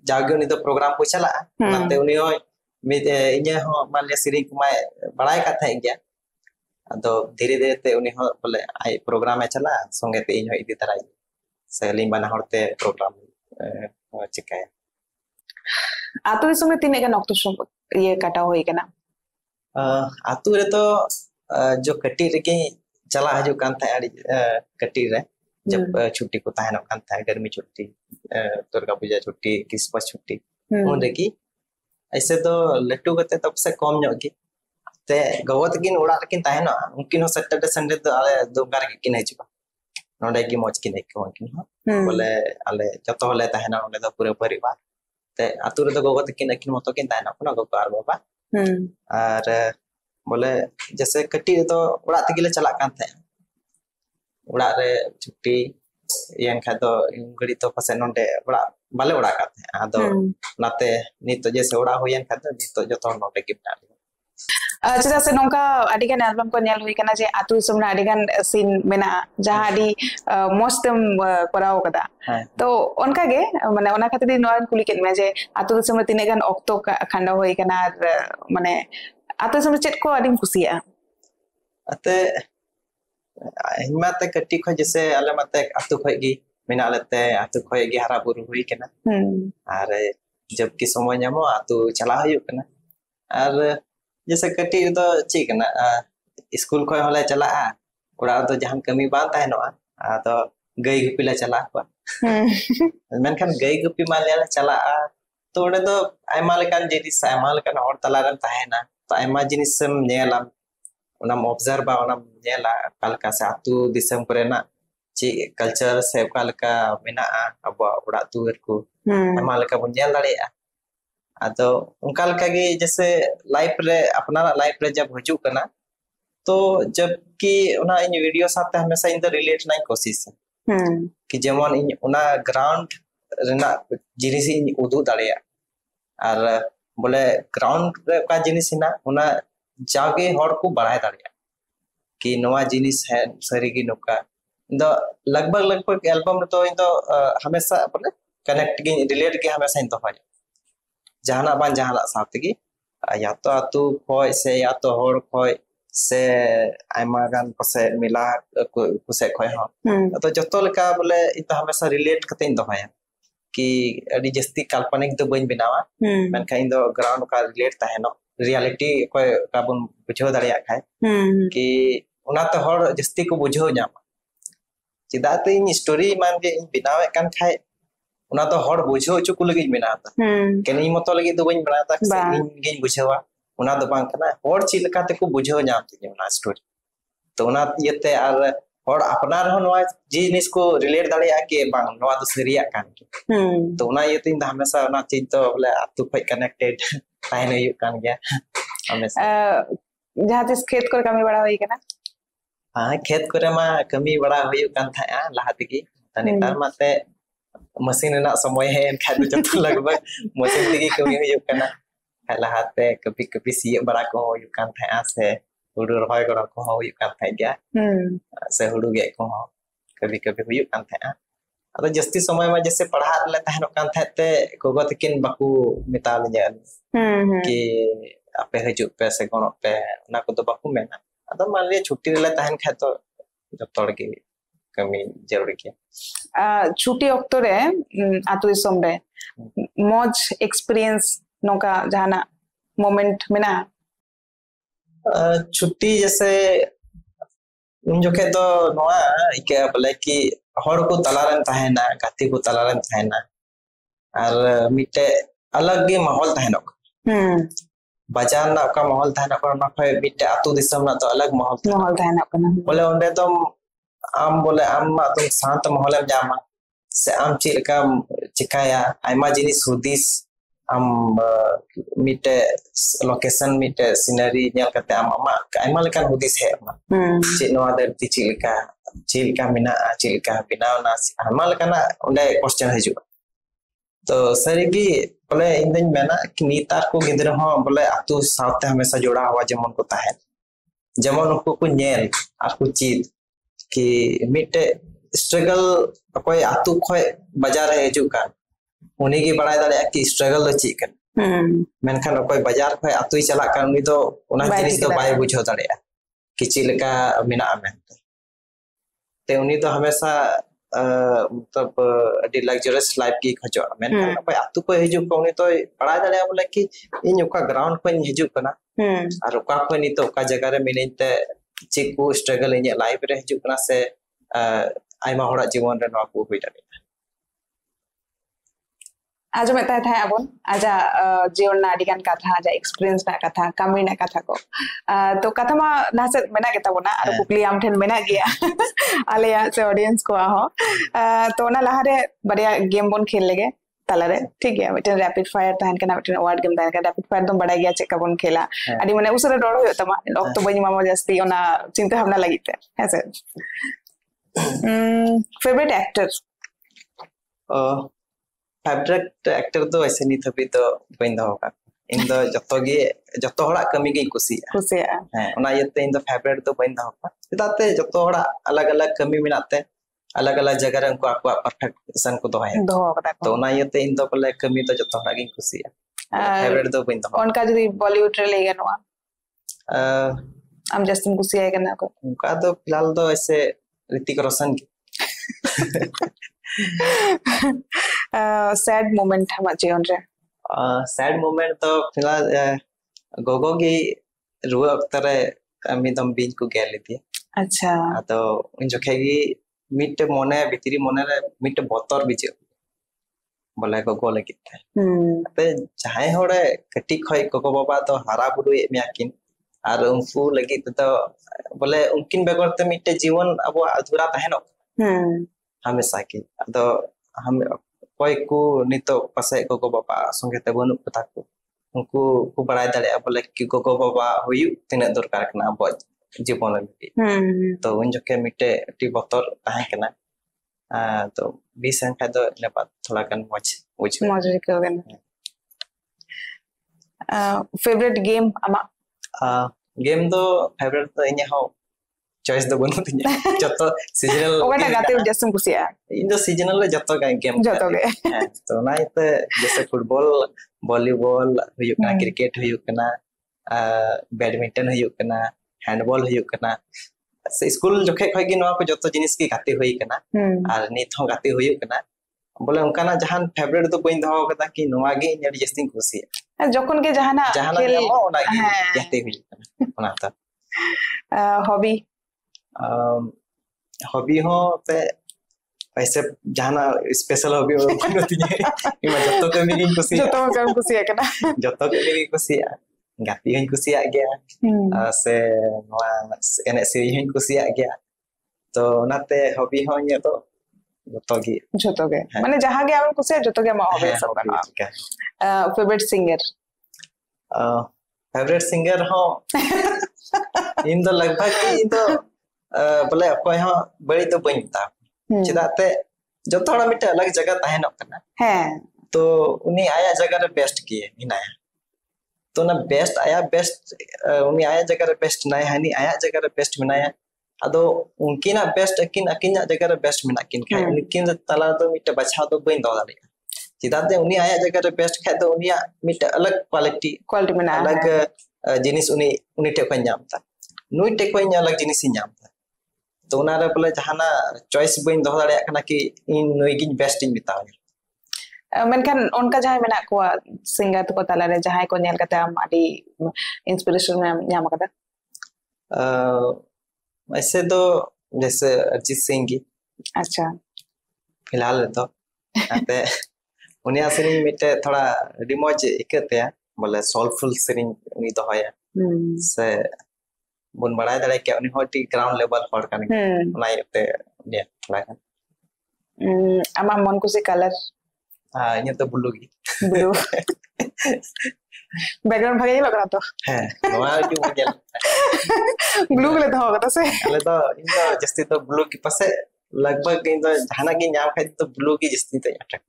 जागे उनी तो प्रोग्राम को चला नाते उनी हो इन्हें हो मान लिया सीरीज को मैं बड़ाई का था गया तो धीरे धीरे ते उनी हो बोले आई प्रोग्राम में चला संगे ते इन हो इदी तरह से लिंग बना होते प्रोग्राम चिकाया आतु दिसम में तीन एगन ऑक्टो ये काटा होई कना आतु रे तो जो कटी रेके चला हजू कान था कटी रे जब छुट्टी को ताहन कान था गर्मी छुट्टी दुर्गा पूजा छुट्टी क्रिसमस छुट्टी उन रेकी ऐसे तो लट्टू गते तब से कम ᱧᱚᱜ गी ते गवत किन उड़ा किन ताहन उनकिन सैटरडे संडे तो आले दोगार किन हजू नोडे की मौज किन को किन बोले आले जतो हले ताहन ओले तो पूरे परिवार ते आतु रे तो गवत किन मतो किन ताहन अपना गो आर बाबा और बोले जैसे कटी तो उड़ा तगिले चला कान थे उड़ा रे छुट्टी यान खा तो गड़ी तो पसे नोंडे उड़ा बाले उड़ा का थे आदो नाते नितो जैसे उड़ा होयन खा तो नितो जतो नोंडे की बना चेदा से नोंका आडिगान एल्बम को नेल हुई कना जे आतु दिसम ना आडिगान सीन मेना जहां आडी मोस्टम कराव कदा तो उनका गे माने ओना खातिर नोन कुली केत मे जे आतु दिसम में तिने गान ऑक्टो खांडा होई कना माने आतु दिसम चेत को आदिम कुसिया अते हिम्मत कट्टी खो जैसे अले मते आतु खोगी मेना लेते आतु खोगी हरा बुरु हुई कना और जब की समय ᱧᱟᱢᱚᱜ आतु चला हुई कना और जैसे कटी तो ठीक ना स्कूल खो हले चला उड़ा तो जहां कमी बात है ना तो गई गुपी ला चला मेनखान गई गुपी माले चला तो उड़े तो आयमा लेकान जिनिस आयमा लेकान और तलारन ताहेना तो आयमा जिनिसम नेलाम उनाम ऑब्जर्व बा उनाम नेला कालका से आतु दिसम करेना ची कल्चर से कालका मेना अब उड़ा तुर को आयमा लेका बन नेल दाड़ेया तो उनका लगे जैसे लाइफ रे अपना लाइफ रे जब हजू करना तो जबकि उना इन वीडियो साथ हमेशा इन रिलेट ना कोशिश कि जेमन इन उना ग्राउंड रेना जिनिस इन उदू दाड़िया और बोले ग्राउंड रे का जिनिस ना उना जागे हर को बढ़ाए दाड़िया कि नवा जिनिस है सरी की नुका इन लगभग एल्बम तो इन हमेशा बोले कनेक्ट की रिलेट के हमेशा इन तो जहाना बान जहाना साथ की या तो आतु खोय से या तो हर खोय से आयमा गान पसे मिला कुसे खोय हो तो जतो लेका बोले इतो हमेशा रिलेट कते इन दोया कि अडी जस्ती काल्पनिक तो बइन बनावा मेनखा इन दो ग्राउंड का रिलेट ताहेनो रियलिटी कोय का बन बुझो दाड़िया खाय कि उना तो हर जस्ती को बुझो ᱧᱟᱢᱟ चिदाते इन स्टोरी मान जे इन बनावे कान खाय उना तो हर बुझो छु को लगी बनाता केनी मतो लगी तो बइन बनाता इन गेन बुझवा उना तो बांग कना हर ची लका ते को बुझो ᱧामते उना स्टोरी तो उना येते आर हर अपना रह नवा जिनिस को रिलेट दाड़िया के बांग नवा तो सरिया कान तो उना येते इन हमेशा उना चीज तो बोले आतु खय कनेक्टेड ताइन हुई कान गया हमेशा जहां तिस खेत को कमी बड़ा होई कना हां खेत करे मा कमी बड़ा हुई कान था लहाते की तनितार माते मशीन ना समय है एनखान जब लगभग मशीन तगी कमी हुई कना लहाते कभी कभी सी बड़ा को हुई कान था से हुडू रहोय गड़ा को हुई कान था गया से हुडू गे को कभी कभी हुई कान था अब जस्ती समय में जैसे पढ़ा ले तहन कान था ते गोगो तकिन बाकू मिताल जन कि आपे हजू पे से गणो पे ना को तो बाकू मेना अब मान लिया छुट्टी ले तहन खा तो जब तोड़ के कमी जरूरी क्या छुट्टी ऑक्टो रे आतु दिसम रे मौज एक्सपीरियंस नोका जहाना मोमेंट मेना छुट्टी जैसे उन जोखे तो नोआ इके बोले कि हर को तलारन ताहेना गाती को तलारन ताहेना और मिटे अलग गे माहौल ताहेनक बाजार ना का माहौल ताहेना पर ना फे मिटे आतु दिसम ना तो अलग माहौल ताहेना कना बोले ओंडे तो आम बोले आम तुम शांत माहौल में जामा से आम चिलका चिकाया आयमा जिनिस हुदिस आम मिटे लोकेशन मिटे सीनरी नेल कते आम आमा आयमा लेकान हुदिस है आमा चे नोआ धरती चिलका मिना चिलका बिनावना आयमा लेकाना ओंडे क्वेश्चन हजू तो सरीगी बोले इंदन मेना कि नीतार को गिदरा हो बोले आतु साथे हमेशा जोड़ा हुआ जेमन को ताहे जेमन उनको को नेल आर को चीज कि मिटे स्ट्रगल कोई आतु खोय बाजार है हजू का उनी की बड़ा दाड़े की स्ट्रगल दो चीज कन मेनखान अकोय बाजार खय अतुई चला कान उनी दो उना जिनिस दो बाय बुझो दाड़े कि चिलका मिना मेनते ते उनी तो हमेशा मतलब अडी लग्जरियस लाइफ की खजो मेनखान अकोय अतु को हिजु को उनी तो बड़ा दाड़े बोले कि इन ओका ग्राउंड को हिजु कना और ओका को नि तो ओका जगह रे मिनिते चिकू स्ट्रगल इन लाइफ रे हिजु कना से आइमा होड़ा जीवन रे नवा को हुई दाड़े आज में ता था अबन आजा जीवन ना अडिगान कथा आजा एक्सपीरियंस ना कथा कमी ना कथा को तो कथा मा नासे मेना गेता बोना आरो कुकली आम ठेन मेना गया आलेया से ऑडियंस को आहो तो ना लहारे बढ़िया गेम बोन खेल लेगे तालारे ठीक है मिटन रैपिड फायर तहन कना मिटन अवार्ड गेम तहन कना रैपिड फायर तो बड़ा गया चेक बोन खेला अडी माने उसरे डर होयो तमा ऑक्टो बनी मामा जस्ती ओना चिंता भावना लागिते है sir favourite actor favourite actor तो ऐसे नहीं थपी तो बइन दो का इन दो जत्तो हड़ा कमी गे कुसिया हां ओना यते इन दो फेवरेट तो बइन दो का चेदाते जत्तो हड़ा अलग-अलग कमी मिनाते अलग-अलग जगह रे उनको आपको परफेक्शन को दो का तो ओना यते इन दो बोले कमी तो जत्तो हड़ा गे कुसिया फेवरेट तो बइन दो उनका जदी बॉलीवुड रे लेगे नवा हम जस्टिन कुसिया कना को उनका तो फिलहाल तो ऐसे ऋतिक रोशन की सैड मोमेंट हम जीवन रे सैड मोमेंट तो फिलहाल गोगो की रुआ अक्तरे अमी दम बीच को गेल थी अच्छा तो इन जोखे की मिट मोने भितरी मोने रे मिट बोतर बिजे बोले गोगो लगित ते चाहे होड़े कटी खय गोगो बाबा तो हारा बुरु एमियाकिन और उनको लगित तो बोले उनकिन बेगर ते मिट जीवन अब अधूरा तहनो हमेशा की तो हम कोई को नितो पासे गोगो बाबा संगे ते बनु पता को उनको को बड़ाई दाड़े बोले कि गोगो बाबा हुयु तिने दरकार कना अब जीवन में तो उन जके मिटे टी बतर ताहे कना तो 20 संख्या तो नेपा थोड़ा कन मच को गन फेवरेट गेम अमा गेम दो फेवरेट तो इने हो चॉइस दो बनु तिने जतो सीजनल ओटा गाते जसम कुसिया इन दो सीजनल ले जतो का गेम जतो के तो नाइते जैसे फुटबॉल वॉलीबॉल हुयु कना क्रिकेट हुयु कना बैडमिंटन हुयु कना हैंडबॉल हुयु कना से स्कूल जोखे खय गी नवा को जतो जिनिस की गाते हुई कना और नित हो गाते हुयु कना बोले उनका जहान फेवरेट तो कोई दहो कता कि नवा गे इन जस्टिन कुसिया जखन के जहाना खेल ओना गे गाते हुई कना ओना तो हॉबी हॉबी हो पे ऐसे जाना स्पेशल हॉबी हो नती इमा जत्तो कमी गी कुसिया जत्तो कम कुसिया कना जत्तो कमी गी कुसिया गाती हन कुसिया गया से नवा एने से हन कुसिया गया तो नाते हॉबी हो ये तो जत्तो गे माने जहां गे हम कुसिया जत्तो गे मा हॉबी सब कना फेवरेट सिंगर हो इन तो लगभग इन तो बोले अकोय हो बड़ी तो बइन ता चिदाते जो थोड़ा मिटे अलग जगह ताहेन कना है तो उनी आया जगह रे बेस्ट किए इनाया तो ना बेस्ट आया बेस्ट उनी आया जगह रे बेस्ट नाय हनी आया जगह रे बेस्ट मिनाया अदो उनकी ना बेस्ट अकिन जगह रे बेस्ट मिना किन खाय उनकिन तला तो मिटे बछा तो बइन दो दाड़े चिदाते उनी आया जगह रे बेस्ट खाय तो उनिया मिटे अलग क्वालिटी मिना अलग जिनिस उनी टे को नामता नुई टे को अलग जिनिस नामता तो उना रे बोले जहाना चॉइस बइन दो दाड़े कना कि इन नुई गिन बेस्ट इन बिताव मेनखान उनका जहां मेना को सिंगर तो ताला रे जहां को नेल कते हम आडी इंस्पिरेशन में नाम कदा ऐसे तो जैसे अरिजीत सिंह की अच्छा फिलहाल तो आते उनिया सेरिंग मिटे थोड़ा रिमोज इकते बोले सोलफुल सेरिंग उनी दोहया से बुन बड़ाई दाड़े के उनी होटी ग्राउंड लेवल हॉट कानी उनायते ने थोड़ा अमा मन कुसी कलर इन तो ब्लू बैकग्राउंड भागे लग रहा तो है नवा जो गेल ब्लू ले तो होगा से अले तो इन तो जस्ती तो ब्लू की पासे लगभग इन तो जाना की नाम खाई तो ब्लू की जस्ती तो अट्रैक्ट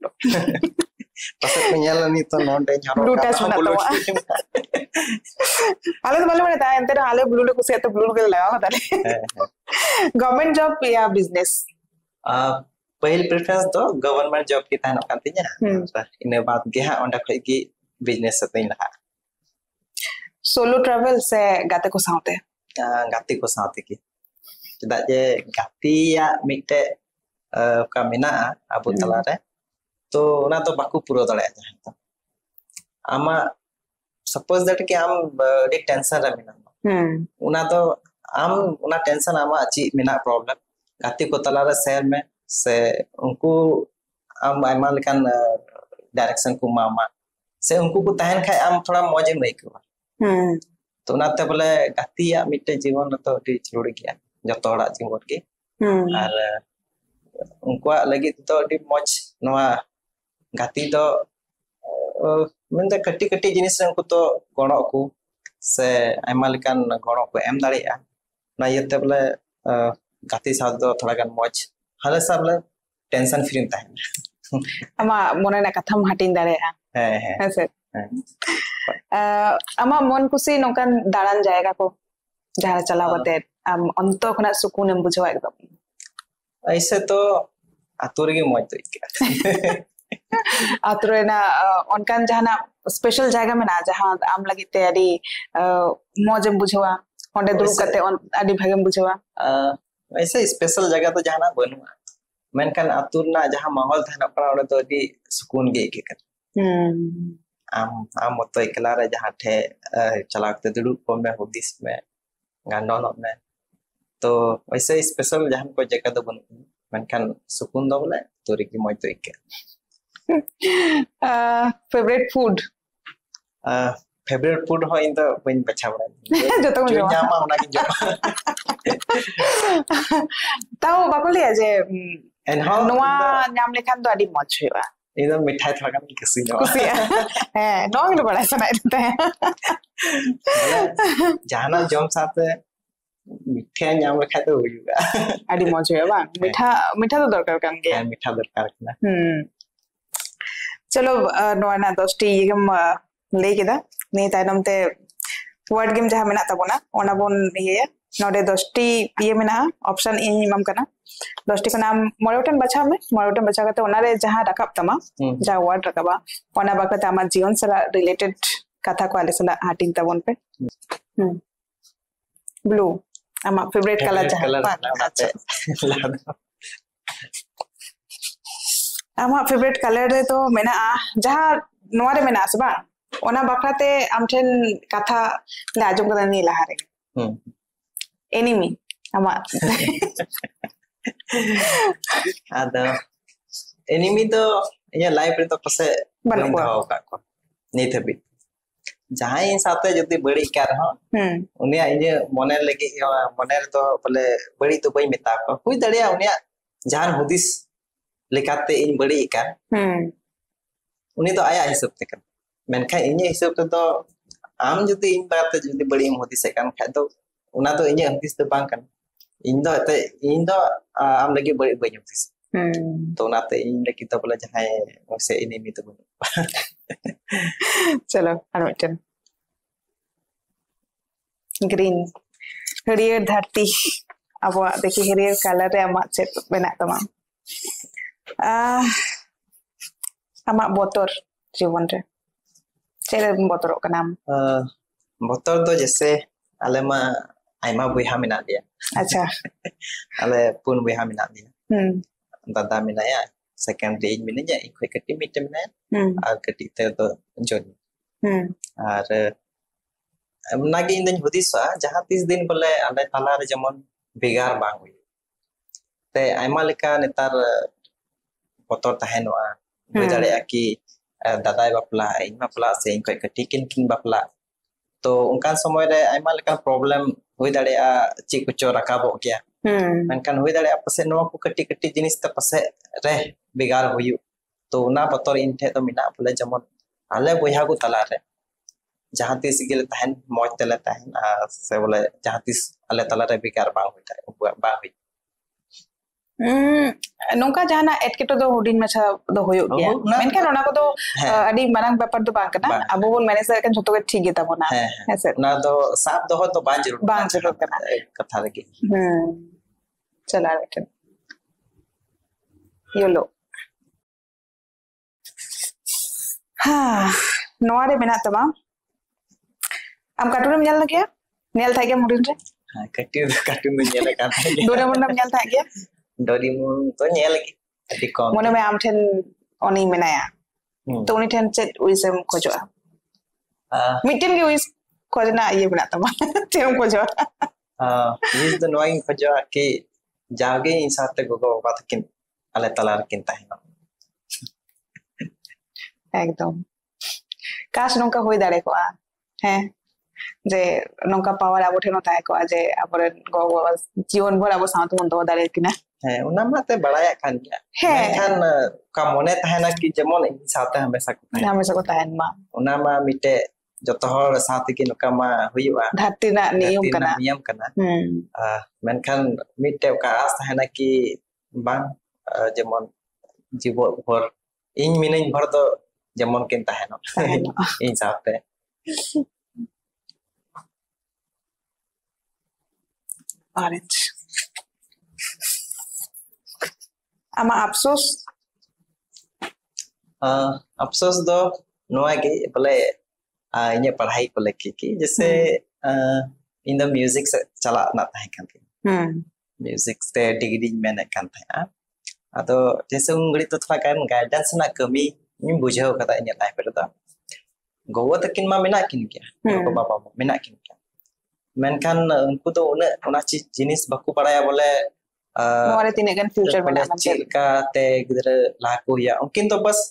पासे को नेल नहीं तो नॉन डे झारो ब्लू टच बना तो आले तो मालूम है एंते आले ब्लू ले कुछ तो ब्लू के लगाओ ताले गवर्नमेंट जॉब या बिजनेस पहल प्रेफरेंस तो गवर्नमेंट जॉब की तहन kan tinya ina baad ge ha onda khoi gi business satin laha solo travel से गाते को साथे gati ko saute ki cheda je gati ya mitte ka mena abu tala re तो ना तो बाकू पूरा दड़े जाए तो आमा सपोज दैट कि आम बड़ी टेंशन रे मिना उना तो आम उना टेंशन आमा ची मिना प्रॉब्लम गाती को तला रे शेयर में से उनको आम आमा लेकिन डायरेक्शन को मामा से उनको को तहन खाए आम थोड़ा मौजे में को तो ना ते बोले गाती या मिटे जीवन तो डी जरूरी गया जतो हड़ा जीवन के और उनको लगी तो डी मौज नवा गाती तो म्हणजे कटी कटी जिनिस उनको तो गणो को से आयमा लेकान गणो को एम दाड़िया ना येते बोले गाती साथ दो थोड़ा गान मौज हले सब ले टेंशन फ्री ताहे अमा मोने ना कथम हाटिन दाड़िया है सर अमा मन कुसी नोकान दाड़ान जाएगा को जहां चला बते am onto khona sukun em bujhawa ekdom ऐसे तो आतुर के मौज तो इके आतुरे ना ओनकान जहाना स्पेशल जगह में ना जहां आम लगी ते आदि मौज एम बुझवा ओंडे दुरु कते आदि भागेम बुझवा ऐसे स्पेशल जगह तो जहाना बनुआ मेनकान आतुर ना जहां माहौल थाना पड़ा ओडे तो आदि सुकून गे के आम मतो एकला रे जहां ठे चलाकते दुरु को में हुदिस में गांडोन में तो वैसे स्पेशल जहां को जगह तो बनु मेनकान सुकून दो बोले तोरी की मौज तो इके फेवरेट फूड हो इन तो बइन बचावड़ा जतो जो जामा होना की जो ताओ बाकोलिया जे एनहा नोआ नाम लेखान तो आदि मौज होइबा इधर मिठाई थोड़ा कम किसी नो है नोंग लो बड़ा सुनाई देता है जाना जम साथ मिठाई नाम रखा तो होइबा आदि मौज होइबा मीठा मीठा तो दरकार कान के मीठा दरकार ना चलो नोना 10टी गेम ले केदा ने तायनम ते वर्ड गेम जहां मेना ताबोना ओना बोन ये नोडे 10टी ये मेना ऑप्शन इन इमाम कना 10टी का नाम मोरटन बचा में मोरटन बचा करते ओना रे जहां रकाब तमा जा वर्ड रकाबा ओना बाकते आमा जीवन सला रिलेटेड कथा को आले सला हाटिंग ताबोन पे ब्लू आमा फेवरेट कलर जहां आमा फेवरेट कलर रे तो मेना जहां नोआ रे मेना आसबा ओना बाकते आमठेन कथा ले आजम कदा नी लहारे एनिमी आमा ada enemy तो ये लाइफ रे तो पसे बनाओ का को नहीं थबी जहां साथे जदी बड़ी कर हो उनिया इने मने लगे मने तो बोले बड़ी तो कोई मेता को हुई दड़िया उनिया जान हुदिस लेकाते इन बड़ी कर उनी तो आया हिसाब ते कर मेनखा इने हिसाब तो आम जदी इन बात जदी बड़ी हुदिस कान खा तो उना तो इने हुदिस तो बांग kan इन दो आम लगे बड़ी बड़ी हुदिस तो नाते इन लगी तो बोले जहां से एनिमी तो चलो अनवटन ग्रीन हरियर धरती अब देखिए हरियर कलर रे आमा चेक बना तमा आमा बोतर जीवन रे चेरे बोतर का नाम बोतर तो जैसे आले मा आइमा बुहा मिना दिया अच्छा आले पुन बुहा मिना दिया दादा मिनाया सेकेंडरी इन मिनाया इखै कटी मिट मिनाया और कटी ते तो जोन और नागे इन दिन हुदिसा जहां 30 दिन बोले आले ताला रे जमन बेगार बांग हुई ते आइमा लेका नेतार बोतर तहनवा हो जाड़े कि दादा बापला इन बापला से इखै कटी किन बापला तो उनका समय रे आइमा लेका प्रॉब्लम हो जाड़े ची कुछ रकाबो गया मेनकान हो जाड़े पसे नवा को कटी कटी जिनिस त पसे रे बेगार होयु तो ना बतर इन ठे तो मिना बोले जमन आले बोया को तला रे जहां तीस गेल तहन मौज तले तहन से बोले जहां तीस आले तला रे बेगार बा होता बा होई नोंका जहाना एटकेटो दो हुडिन मछा दो होयो गया मेनखान ओना को तो अडी मारंग पेपर तो बांग कना अब बोल मैनेजर कन जतो के ठीक गेता बोना है सर ना तो साफ दो तो बांग जरूर कना कथा लगी चला बेटा YOLO. Noa re menat tama. Am cartoon em nyal lagi ya? Nyal thai gaya mudin re? Cartoon में nyala kan thai gaya. Doraemon em nyal thai gaya? Doraemon to nyala lagi. Adi kom. Mone me am then oni menaya. To oni then chet wisem khojoa. Mitten ge wis khojna iye menat tama. Chem khojoa. Wis the noa khojoa ki jage insate gogo batakin ale talar kin tahina. Ekdom. Kash nongka hoi dare ko a. He. जे नोंका power आबो ठेनो ताय को जे आबरे गो जीवन भर आबो साथ मन दो दारे किना है उना माते बड़ाया खान गया मेखान का मोने तहना कि जेमन साथे हमेशा को तायन मा उना मा मिटे जतो हर साथ कि नोका मा हुयुआ धरती ना नियम कना मेखान मिटे का आस तहना कि बांग जेमन जीवन भर इन मिनिन भर तो जेमन किन तहनो इन साथे Orange. Ama अफसोस दो नोआ के बोले इने पढ़ाई को लेके कि जैसे इन द म्यूजिक से चला ना था kan म्यूजिक से डिग्री मैंने kan था अतो जैसे उंगली तो थोड़ा kan गाइडेंस ना कमी इन बुझाव कता इने लाइफ रे दा गोवा तकिन मा मेना किन क्या को बाबा मेना किन क्या मेनखान उनको तो उना जिनिस बाकू पढ़ाया बोले नोरे तिने गन फ्यूचर में ना चिलका ते गिदरे लाको या उनकिन तो बस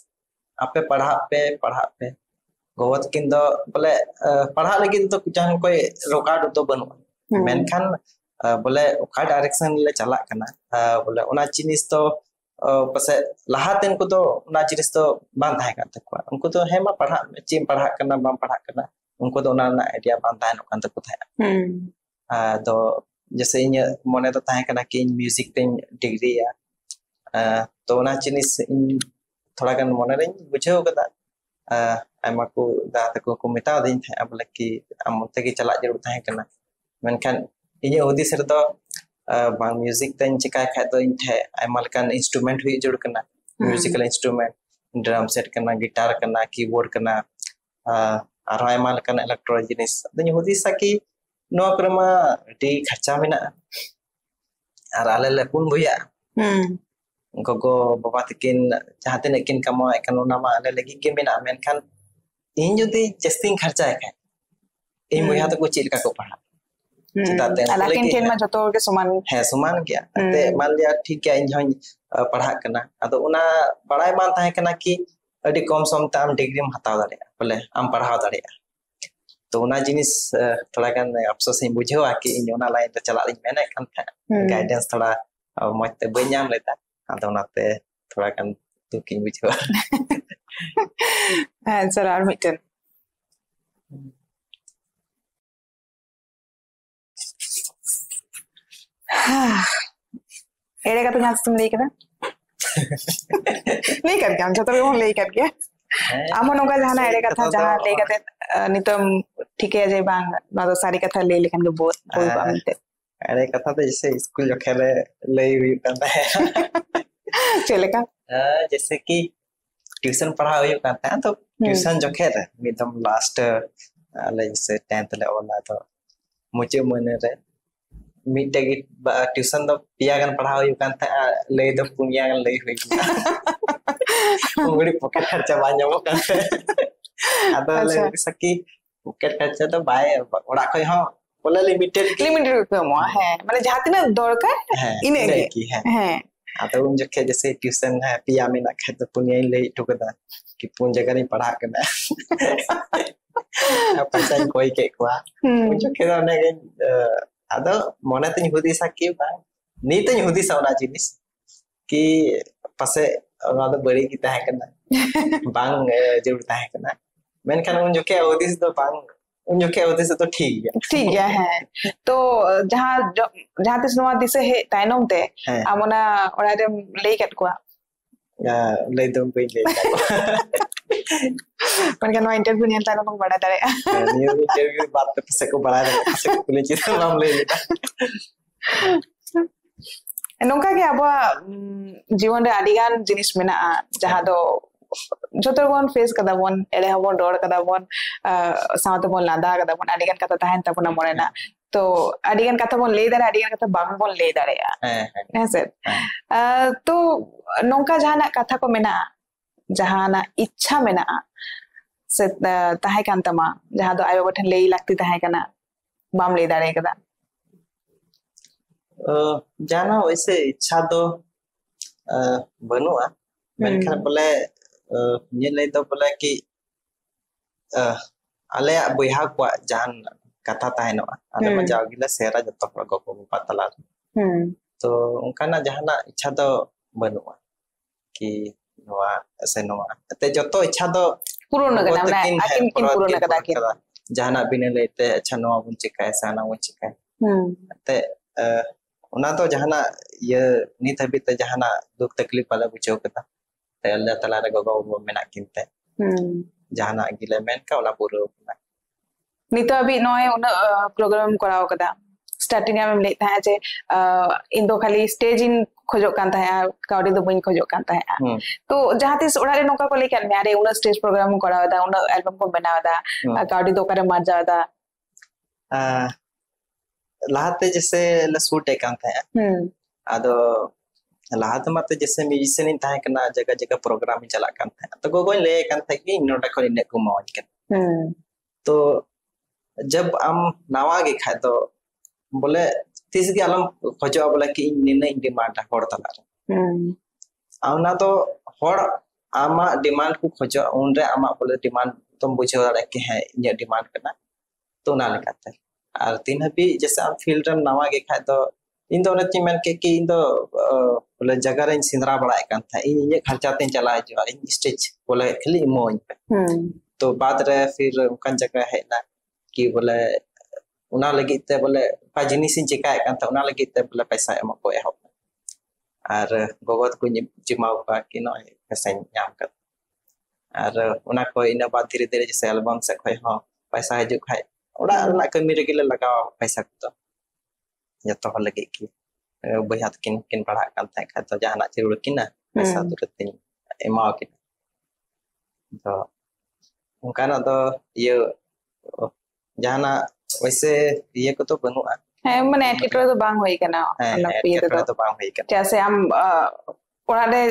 आपे पढ़ा पे गोवत किन दो बोले पढ़ा लगी तो जहां कोई रोकाड तो बनु मेनखान बोले ओका डायरेक्शन ले चला कना बोले उना जिनिस तो पसे लहातेन को तो उना जिनिस तो बांध है का तक उनको तो हेमा पढ़ा चिम पढ़ा करना बाम पढ़ा करना उनको तो ना आइडिया बांधान ओकान तक था तो जैसे इन मोने तो था करना कि म्यूजिक ते डिग्री या तो ना जिनिस थोड़ा गन मोने रे बुझाव कदा आमा को दा तक को मेता दिन था बोले कि आम ते की चला जरूर था करना मेनखान इन उदिस रे तो बांग म्यूजिक ते चिका खा तो इन थे आमा लकान इंस्ट्रूमेंट हुई जरूर करना म्यूजिकल इंस्ट्रूमेंट ड्रम सेट करना गिटार करना कीबोर्ड करना आरो आयमा लकान इलेक्ट्रॉनिक जिनिस दनि हुदिसा कि नो क्रमा डी खर्चा मेना आर आले ले पुन बुया गोगो बाबा तकिन जहां तने किन कमा एकोना मा आले लगी के मेना मेनखान इन जुदी जस्तिंग खर्चा है इन बुया तो को चिलका को पढ़ा चिताते लेकिन केन मा जतो के समान गया ते मान लिया ठीक है इन हन पढ़ा करना अदो उना बड़ाई मान ताहे कना कि अडी कम सम ताम डिग्री में हताव दाड़े बोले आम पढ़ाव दाड़े तो उना जिनिस थोड़ा गन अफसोस ही बुझेवा कि इन ओना लाइन तो चला लिन मेने कन था गाइडेंस थोड़ा मते बኛम लेता अदो उनाते थोड़ा गन दुखी बुझेवा आंसर आर मिटन एड़े का तो यहाँ तुम ले कर नहीं कर क्या जो तो वो ले कर क्या आमो नोका जहाँ एड़े का था जहाँ ले करते नहीं तो ठीक है जय बांग ना तो सारी कथा ले लेकिन जो बहुत कोई बांगते एड़े कथा तो जैसे स्कूल जो खेले ले हुई करता है चले का जैसे कि ट्यूशन पढ़ा हुई करता है तो ट्यूशन जो खेले मिडम लास्ट ले जैसे 10th ले वाला तो मुझे मन रे मिटे की ट्यूशन तो पिया गन पढ़ा हुई करता है ले तो पुनिया गन ले हुई उंगली पॉकेट खर्चा बांजो करते अदा ले सकी पॉकेट खर्चा तो बाय ओड़ा कोई हां बोले लिमिटेड को मो है माने जहां तिना दरकार इने की है आता उन जखे जैसे ट्यूशन है पिया में ना खे तो पुनिया ले ठुकदा कि पुन जगह नहीं पढ़ा करना पैसा कोई के कोआ उन जखे ने ada mona tanya hudi sakit bang, ni tanya hudi sauna jenis, ki pase ada beri kita है करना, bang जरूर है करना, मैंने कहना उन जो क्या हudi से तो bang, उन जो क्या हudi से तो ठीक है, तो जहाँ ते सुनवा दिसे है ताइनों ते, आमोना और आदे ले कर कोआ, ले दम कोई ले पर क्या नवा इंटरव्यू नहीं आता ना तुम बड़ा तारे नहीं इंटरव्यू बात पे पसे को बड़ा है पसे को पुलिस चीज़ हम ले लेता नोंका के अब जीवन रे आदिगान जिनिस मेना जहां दो जोतर बोन फेस कदा बोन एडे हबोन रोड कदा बोन सावते बोन लादा कदा बोन आदिगान कथा ताहेन तबना मोरेना तो आदिगान कथा बोन ले दारे आदिगान कथा बांग बोन ले दारे है से तो नोंका जहाना कथा को मेना जहाना इच्छा मेना से ताहे कान तमा जहां दो आयो बठन ले लागती ताहे कना बाम ले दारे कदा जाना वैसे इच्छा तो बनुआ मेनखान बोले ये ले तो बोले कि आले बुहा को जहान कथा ताहेनवा आले मजा गिला सेरा जतो गो बाबा तला तो उनकाना जहाना इच्छा तो बनुआ कि नवा से नवा ते जतो इच्छा तो पूर्ण कदा ना आकिन किन पूर्ण कदा कि जहाना बिने लेते अच्छा नवा बुन चिकाय साना बुन चिकाय ते उना तो जहाना ये नित हबित जहाना दुख तकलीफ वाला बुझो कदा ते अल्लाह ताला रे गो मेना किनते जहाना गिले मेन का ओला पूरो नितो अभी नोय उन प्रोग्राम कराव कदा स्टार्टिंग में ले था जे इन दो खाली स्टेज इन खोजो कान था काउडी दो बइन खोजो कान था तो जहां तिस ओडा रे नोका को लेके मेरे उन स्टेज प्रोग्राम कराव दा उन एल्बम को बनावा दा काउडी दो करे मार जावा दा लाते जैसे लसूट एकान था आदो लाते मत जैसे म्यूजिशियन इन था कना जगह जगह प्रोग्राम चला कान था तो गोगो ले कान था कि नोडा को ने को मौज के तो जब हम नवा गे खाए तो बोले तीस के आलम खोजो बोले कि निने डिमांड होड़ तला आउना तो होड़ आमा डिमांड को खोजो उन रे आमा बोले डिमांड तुम बुझो दाड़े कि है ये डिमांड करना तो ना लेकाते और तीन हबी जैसे हम फील्ड रे नवा गे खाए तो इन दो नती मेन के कि इन दो बोले जगह रे सिंदरा बड़ाय कान था इन ये खर्चा ते चला जो इन स्टेज बोले खाली मोइन पे तो बाद रे फिर उनकन जगह है ना कि बोले उना लगी ते बोले पा जिनिस इन चिकाय कान था उना लगी ते बोले पैसा एम को एहो और गोगत को जिमाव का कि न पैसा नाम कर और उना को इन बाद धीरे धीरे जैसे एल्बम से खोय हां पैसा है जो खाए ओडा ना कमी रे गिले लगाओ पैसा तो जतो हो लगे कि बया किन किन पढ़ा कान था खा तो जहाना जरूर किना पैसा तुरंत एमा के तो उनका ना तो ये जहाना वैसे ये को तो बनुआ है माने एटिट्यूड तो बांग होई कना मतलब ये तो बांग होई कना जैसे हम ओड़ा रे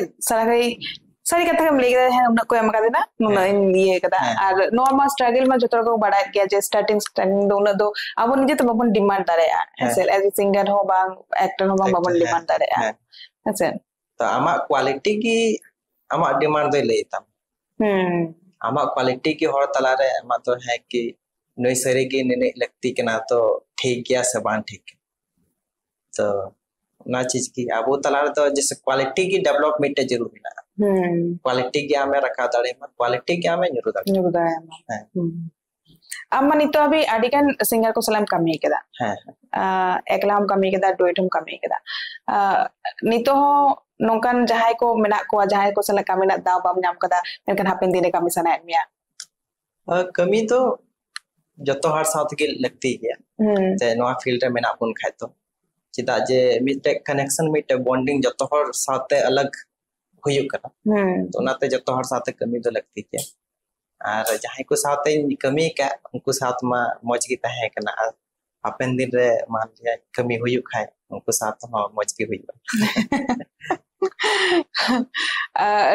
सारी कथा हम लेके है हम को एम का देना इन ये कदा और नॉर्मल स्ट्रगल में जतर को बड़ा किया जे स्टार्टिंग दोनों दो अब निजे तो बबन डिमांड दारे ऐसे एज ए सिंगर हो बांग एक्टर हो बांग बबन डिमांड दारे ऐसे तो आमा क्वालिटी की आमा डिमांड दे लेता आमा क्वालिटी की होड़ तला रे आमा तो है कि नई सरी की ने लगती कना तो ठीक गया से बान ठीक तो ना चीज की अब तला तो जैसे क्वालिटी की डेवलपमेंट जरूर मिला क्वालिटी क्या में रखा दाड़े में क्वालिटी क्या में जरूर दाड़े अम्मा नितो अभी अडिगन सिंगर को सलाम कमी केदा एकलाम कमी केदा डुएटम कमी केदा नितो नोंकन जहाय को मेना को जहाय को सला कमी ना दाव बाम नाम कदा मेनकन हापेन दिने कमी सना मिया कमी तो जतो हर साथ के लगती है जे नवा फील्ड में ना पुन खाय तो चिदा जे मिटे कनेक्शन मिटे बॉन्डिंग जतो हर साथे अलग हुयु कना तो नाते जतो हर साथे कमी तो लगती है और जहां को साथे कमी का उनको साथ में मौज की तहे कना अपन दिन रे मान लिया कमी हुयु खाय उनको साथ में मौज की हुयु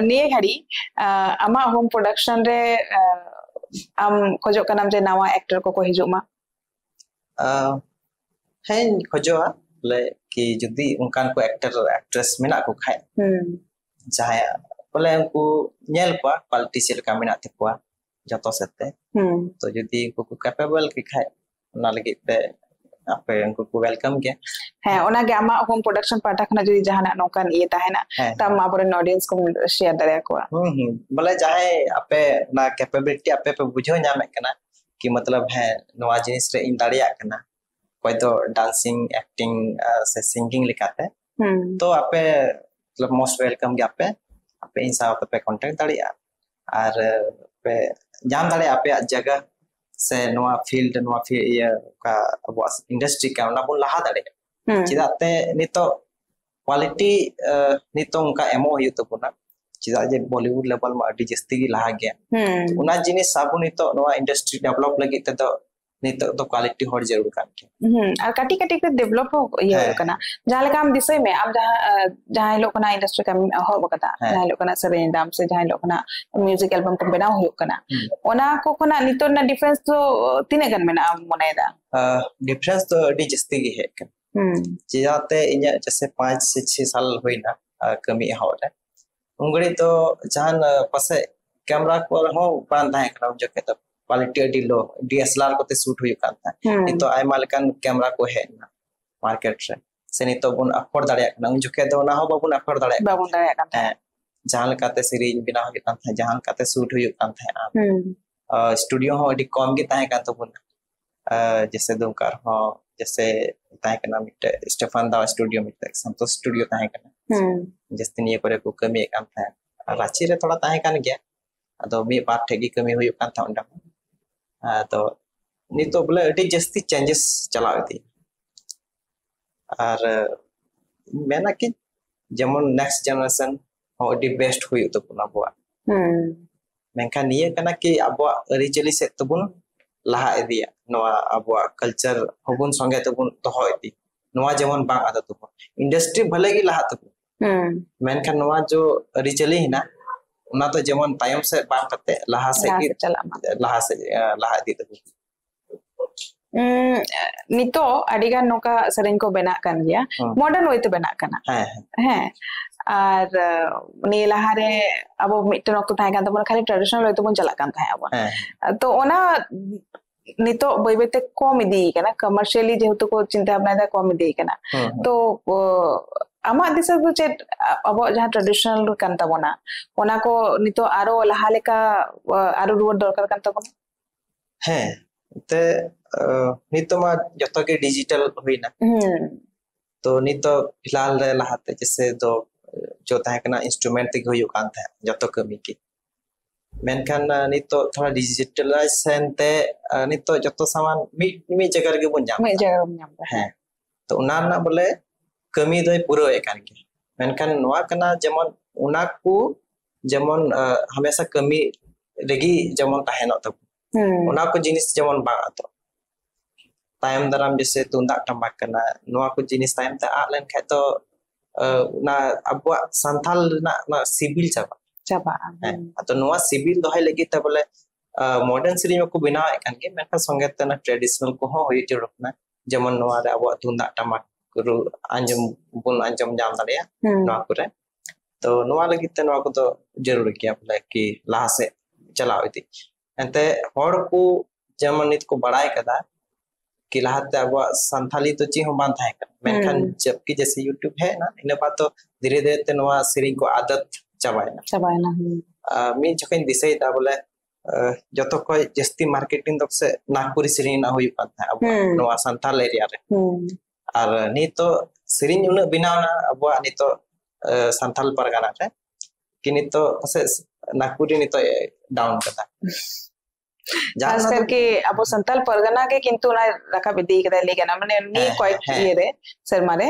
निये घड़ी आमा होम प्रोडक्शन रे आम खोजो कनाम जे नवा एक्टर को हिजुमा है खोजो ले कि जदी उनकान को एक्टर एक्ट्रेस मेना को खाय जहां बोले उनको नेल को क्वालिटी से का मेना ते को जतो सते तो जदी उनको कैपेबल के खाय ना लगे ते आपे उनको को वेलकम के है ओना गे आमा होम प्रोडक्शन पाटा खना जदी जहाना नोकान ये ताहेना तब आबरे ऑडियंस को शेयर दरे को बोले जाहे आपे ना कैपेबिलिटी आपे पे बुझो नामे कना कि मतलब है नवा जिनिस रे इन दाड़िया कना कोई तो डांसिंग एक्टिंग से सिंगिंग लिखाते तो आपे मतलब मोस्ट वेलकम के आपे इंसा पे कांटेक्ट दाड़िया और पे जान दाड़िया आपे जगह से नवा फील्ड ये का अब इंडस्ट्री का ना बुन लहा दाड़े चिदाते नितो क्वालिटी नितों का एमो हुई तो पुना चीज़ जे बॉलीवुड लेवल में अड़ी जस्ती की लहा गया उना जिनिस साबु नितो नवा इंडस्ट्री डेवलप लगी तो नितो तो क्वालिटी हर जरूर कान के और काटी काटी के डेवलप हो ये करना जहां लगा हम दिसय में अब जहां लोग कना इंडस्ट्री का हो बकता जहां लोग कना सरेन दाम से जहां लोग कना म्यूजिक एल्बम को बनाव हो कना ओना को कना नितो ना डिफरेंस तो तीने गन मेना मनेदा डिफरेंस तो अड़ी जस्ती की है चीजाते इन्या जैसे 5 से 6 साल हुईना कमी हौरे उंगड़ी तो जहां पसे कैमरा को हो पान था कना जो के तो क्वालिटी अड़ी लो डीएसएलआर को ते शूट हुई कान था नितो आयमा लेकान कैमरा को है ना मार्केट रे से नितो बुन अफोर्ड दाड़िया कना उन जो के तो ना हो बाबुन अफोर्ड दाड़िया कान था जहां लेकाते सीरीज बिना हो कान था जहां लेकाते शूट हुई कान था स्टूडियो हो अड़ी कम के ताहे कान तो बुन जैसे दुमकार हो जैसे ताहे कना मिटे स्टेफन दा स्टूडियो मिटे संतोष स्टूडियो ताहे कना जस्ती निये करे को कमी कान था रांची रे थोड़ा ताहे कान गया अदो मी बार ठेगी कमी हुई कान था उंडा तो नितो बोले अड़ी जस्ती चेंजेस चला थी और मेना कि जेमन नेक्स्ट जनरेशन हो अड़ी बेस्ट हुई तो पुना बुआ मेनका निये कना कि अबवा अरिचली से तो बुन लहा इदिया नवा अबवा कल्चर होबुन संगे तो बुन दोहो इदी नवा जेमन बांग आदा तो इंडस्ट्री भले ही लहा तो मेनका नवा जो अरिचली हिना उना तो जेमन तायम से बांग करते लहा से लहा इदी तो नितो अडिगा नोका सरेन को बना कान गया मॉडर्न वे तो बना काना हैं और नी लहारे अब मिटन वक्त थाय कान तो खाली ट्रेडिशनल वे तो बन चला कान थाय अब तो ओना नितो बैबेते कम इदी कना कमर्शियली जेहेतु को चिंता भावना कम इदी कना तो आमा दिस दो चेट अब जहां ट्रेडिशनल कान तबना ओना को नितो आरो लहा लेका आरो रुवर दरकार कान तबना हैं ते नितो मा जतो के डिजिटल हुईना तो नितो फिलहाल रे लहाते जैसे दो जो ताहे कना इंस्ट्रूमेंट ते हुई कान था जतो कमी की मेनखान नितो थोड़ा डिजिटलाइजेशन ते नितो जतो सामान मी जगह रे बन जाम है तो उना ना बोले कमी दो पूरा एकान के मेनखान नवा कना जेमन उना को जेमन हमेशा कमी रेगी जेमन ताहेनो तो उना को जिनिस जेमन बांग तो तायम दराम जैसे तुंदा टमाक कना नवा को जिनिस तायम ते आ लेन खे तो ना अबवा संथाल ना सिविल चाबा तो नवा सिविल दोहाय लगी त बोले मॉडर्न सीरीज को बनाव एकान के मेनखान संगे तना ट्रेडिशनल को हो होय जरूरत जेमन नवा रे अबवा तुंदा टमाक रू अंजम बुन अंजम जाम दाड़िया नवा को रे तो नवा लगी ते नवा को तो जरूर किया बोले कि लहा से चलाव इदी एंते हर को जेमन नित को बड़ाई कदा कि लहाते अब संथाली तो ची हम बांध है मेनखान जबकि जैसे यूट्यूब है ना इन बात तो धीरे धीरे ते नवा सीरीज को आदत चबायना मी जखन दिसै ता बोले जतो को जस्ती मार्केटिंग तक से नागपुरी सीरीज ना हुई पाता है अब नवा संथाल एरिया रे और नी तो सीरीज उन बिनावना अब नी तो संथाल परगना रे कि नी तो से नागपुरी नी तो डाउन करता खास करके अब संताल परगना के किंतु ना रखा बिदी कदा लेके ना माने नी क्वाइट ये रे शर्मा रे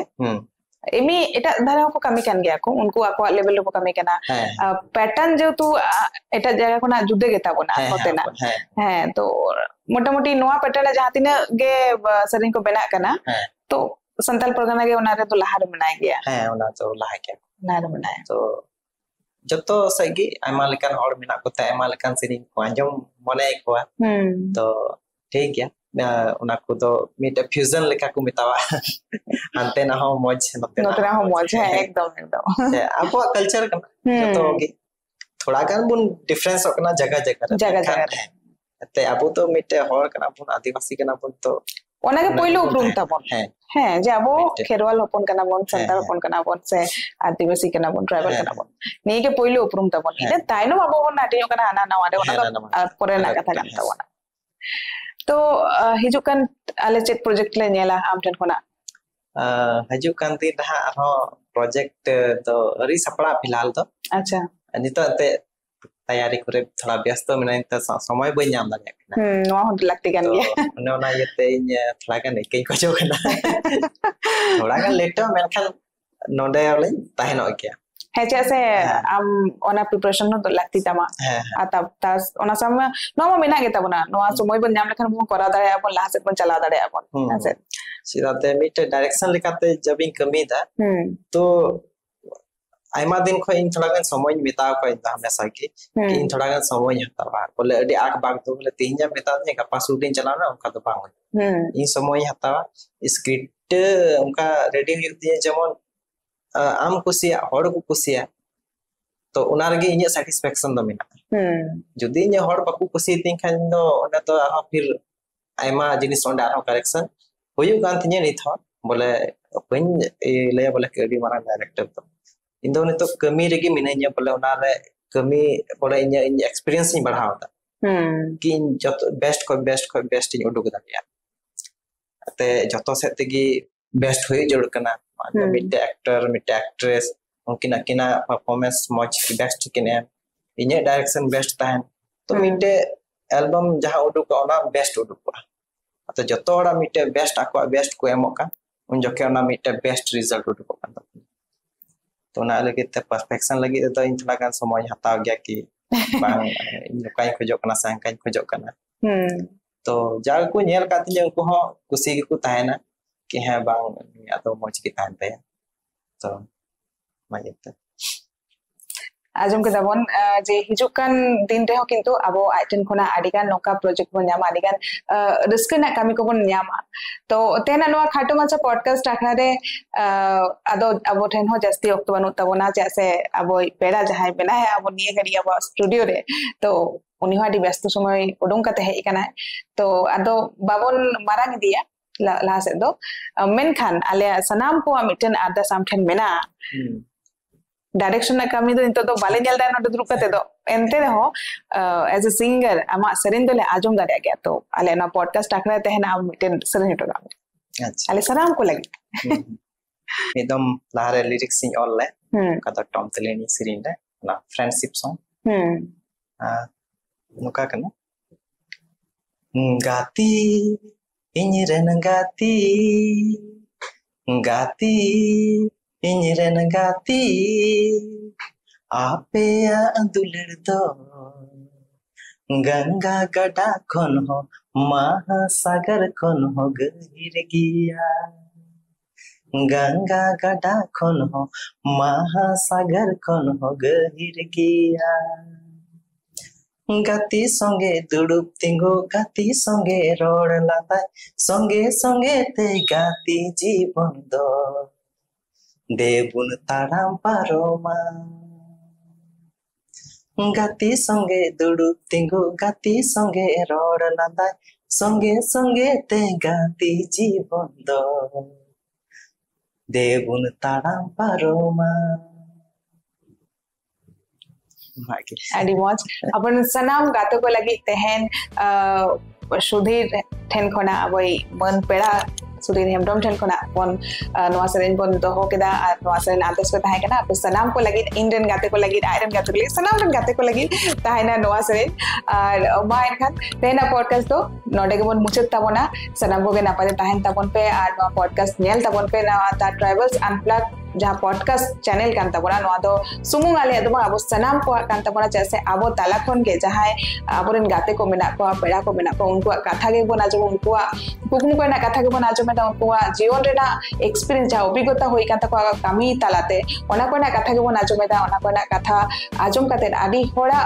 एमी एटा धारा को कमी कान गया को उनको आको लेवल को कमी कना पैटर्न जो तू एटा जगह को ना जुदे गेता को ना होते ना है तो मोटा मोटी नोआ पैटर्न जहां तिना गे सरिन को बना कना तो संताल परगना के उनारे तो लहार बनाया गया है उना तो लहा गया लहार बनाया तो जतो सगी आयमा लेकान और मिना को ते आयमा लेकान सीरीज को अंजम मने को तो ठीक गया उना को तो मिट फ्यूजन लेका को मितावा अंते ना हो मौज नोते ना हो मौज है एकदम आपो कल्चर का जतो की थोड़ा गान बुन डिफरेंस ओकना जगह ते आपो तो मिट हर कना बुन आदिवासी कना बुन तो ओना के पहिलो उपरुम ताबन है जे अब खेरवाल होपन कना बन संताल होपन कना बन से आदिवासी कना बन ट्राइबल कना बन नी के पहिलो उपरुम ताबन इने ताइनो अब बन नाटियो कना आना नवा दे ओना परे ना कथा कान ताबन तो हिजु कान आले चेक प्रोजेक्ट ले नेला आम ठन कोना हिजु कान ती रहा आरो प्रोजेक्ट तो अरी सपड़ा फिलहाल तो अच्छा नितो ते तैयारी करे थोड़ा व्यस्त में तो समय बई नाम दाड़े नवा हो लगती कान गया ने ओना येते थोड़ा गान के को जो कना थोड़ा गान late मेनखान node oleh tahen okya है जैसे am ona preparation no lakti tama atab tas ona sama no ma mena ge tabona no somoy bon nyam lekhan bon kora dare apon laha set bon chala dare apon ase sidate mite direction lekate jabin kami da to aima din khoi in thoda gan somoy meta ko inta hamesha ki in thoda gan somoy hatawa bole adi ak bag to bole tinya meta ne kapa shooting chalana onka to bang in somoy hatawa script onka ready huyuk tinya jemon am kusia hor ko kusia to ona rege inya satisfaction do mena jodi inya hor baku kusi tin khan do ona to aha fir aima jinis onda aro correction huyuk kan tinya ni thot bole pen le bole kedi mara director to indo ni to kami rege minanya bole ona re kami bole inya experience ni badhaw ta ki jot best ni udug da ya te joto set tegi best hoye jod kana mid actor mid actress mungkin akina performance much best kine inya direction best tahan to mid album jaha uduk ona best uduk ato joto ora mid best akwa best ko emok kan un joke ona mid best result uduk kan to na lagi te perfection lagi to in thalagan somoy hataw gya ki bang kai khojok kana sang kai khojok kana to jaga ko nyel katinya ko ho kusi ku tahena कि है bang atau mau kita ante so majeta ajom ke dabon je hijukan din reho kintu abo aiten khona adigan noka project bon nyama adigan risk na kami ko bon nyama to tena no khato macha podcast akhra re ado abo ten ho jasti okto banu tabona jaise abo pera jahai bena hai abo niye gari abo studio re to uni hadi byasto somoy udung kate hei kana to ado babon marang dia laha set do menkhan ale sanam ko miten ada samthen mena direction na kami do into do bale nyal da no duru kate do ente reho as a singer ama serin dole ajom dare gya to ale na podcast akhra tehna am miten serin to ga acha ale sanam ko lagi edom lahare lyrics in all le kata tom teleni serin da na friendship song nuka kana gati Inyiren gati inyiren gati apea dulir do ganga gada kon ho mahasagar kon ho gahir giya ganga gada kon ho mahasagar kon ho gahir giya gati songe dudup tinggu gati songe rod latai songe te gati jibon do debun taram paroma gati songe dudup tinggu gati songe rod latai songe te gati jibon do debun taram paroma adi moj apon sanam gato ko lagi tehen sudhir then khona aboi mon pera sudhir hemdom then khona pon noa seren bon doho keda ar noa seren ates ko tahe kana apo sanam ko lagi indian gate ko lagi iron gate ko lagi sanam ren gate ko lagi tahena noa seren ar ma enkhan tehna podcast do node ge bon muchet tabona sanam ko ge napade tahen tabon pe ar noa podcast nyel tabon pe na ta Tribals Unplugged जहाँ podcast channel कान तबोना नोआ दो सुमुंग आले दो अब सनाम को कान तबोना जैसे अब ताला खन के जहाँ आबोरेन गाते को मेना को पेड़ा को मेना को उनको कथा के बना जो उनको कुकुम को ना कथा के बना जो मेना उनको जीवन रेना एक्सपीरियंस जहाँ अभिज्ञता होई कान तको कामी तालाते ओना को ना कथा के बना जो मेना ओना को ना कथा आजम कते आदि होड़ा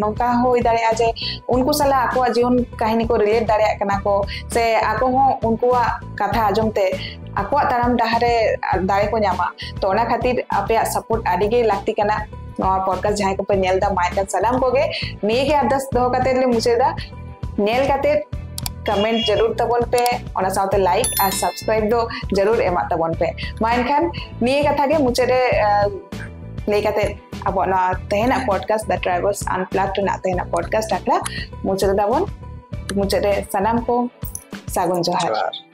नौका होई दारे आजे उनको सला आको जीवन कहानी को रिलेट दारे कना को से आको हो उनको कथा आजम ते आको ताराम डहारे दारे को ᱧᱟᱢᱟ तो ओना खातिर आपे सपोर्ट आदि गे लागती कना नवा पॉडकास्ट जहां को पे नेल दा माइक सलाम कोगे निये के अदस दो कते ले मुझे दा नेल कते कमेंट जरूर तबन पे ओना साथे लाइक और सब्सक्राइब दो जरूर एमा तबन पे माइन खान निये कथा गे मुझे रे ले कते अब ना तेना पॉडकास्ट द ट्राइबल्स अनप्लग्ड ना तेना पॉडकास्ट आकला मुझे दाबन मुझे रे सलाम को सागुन जोहार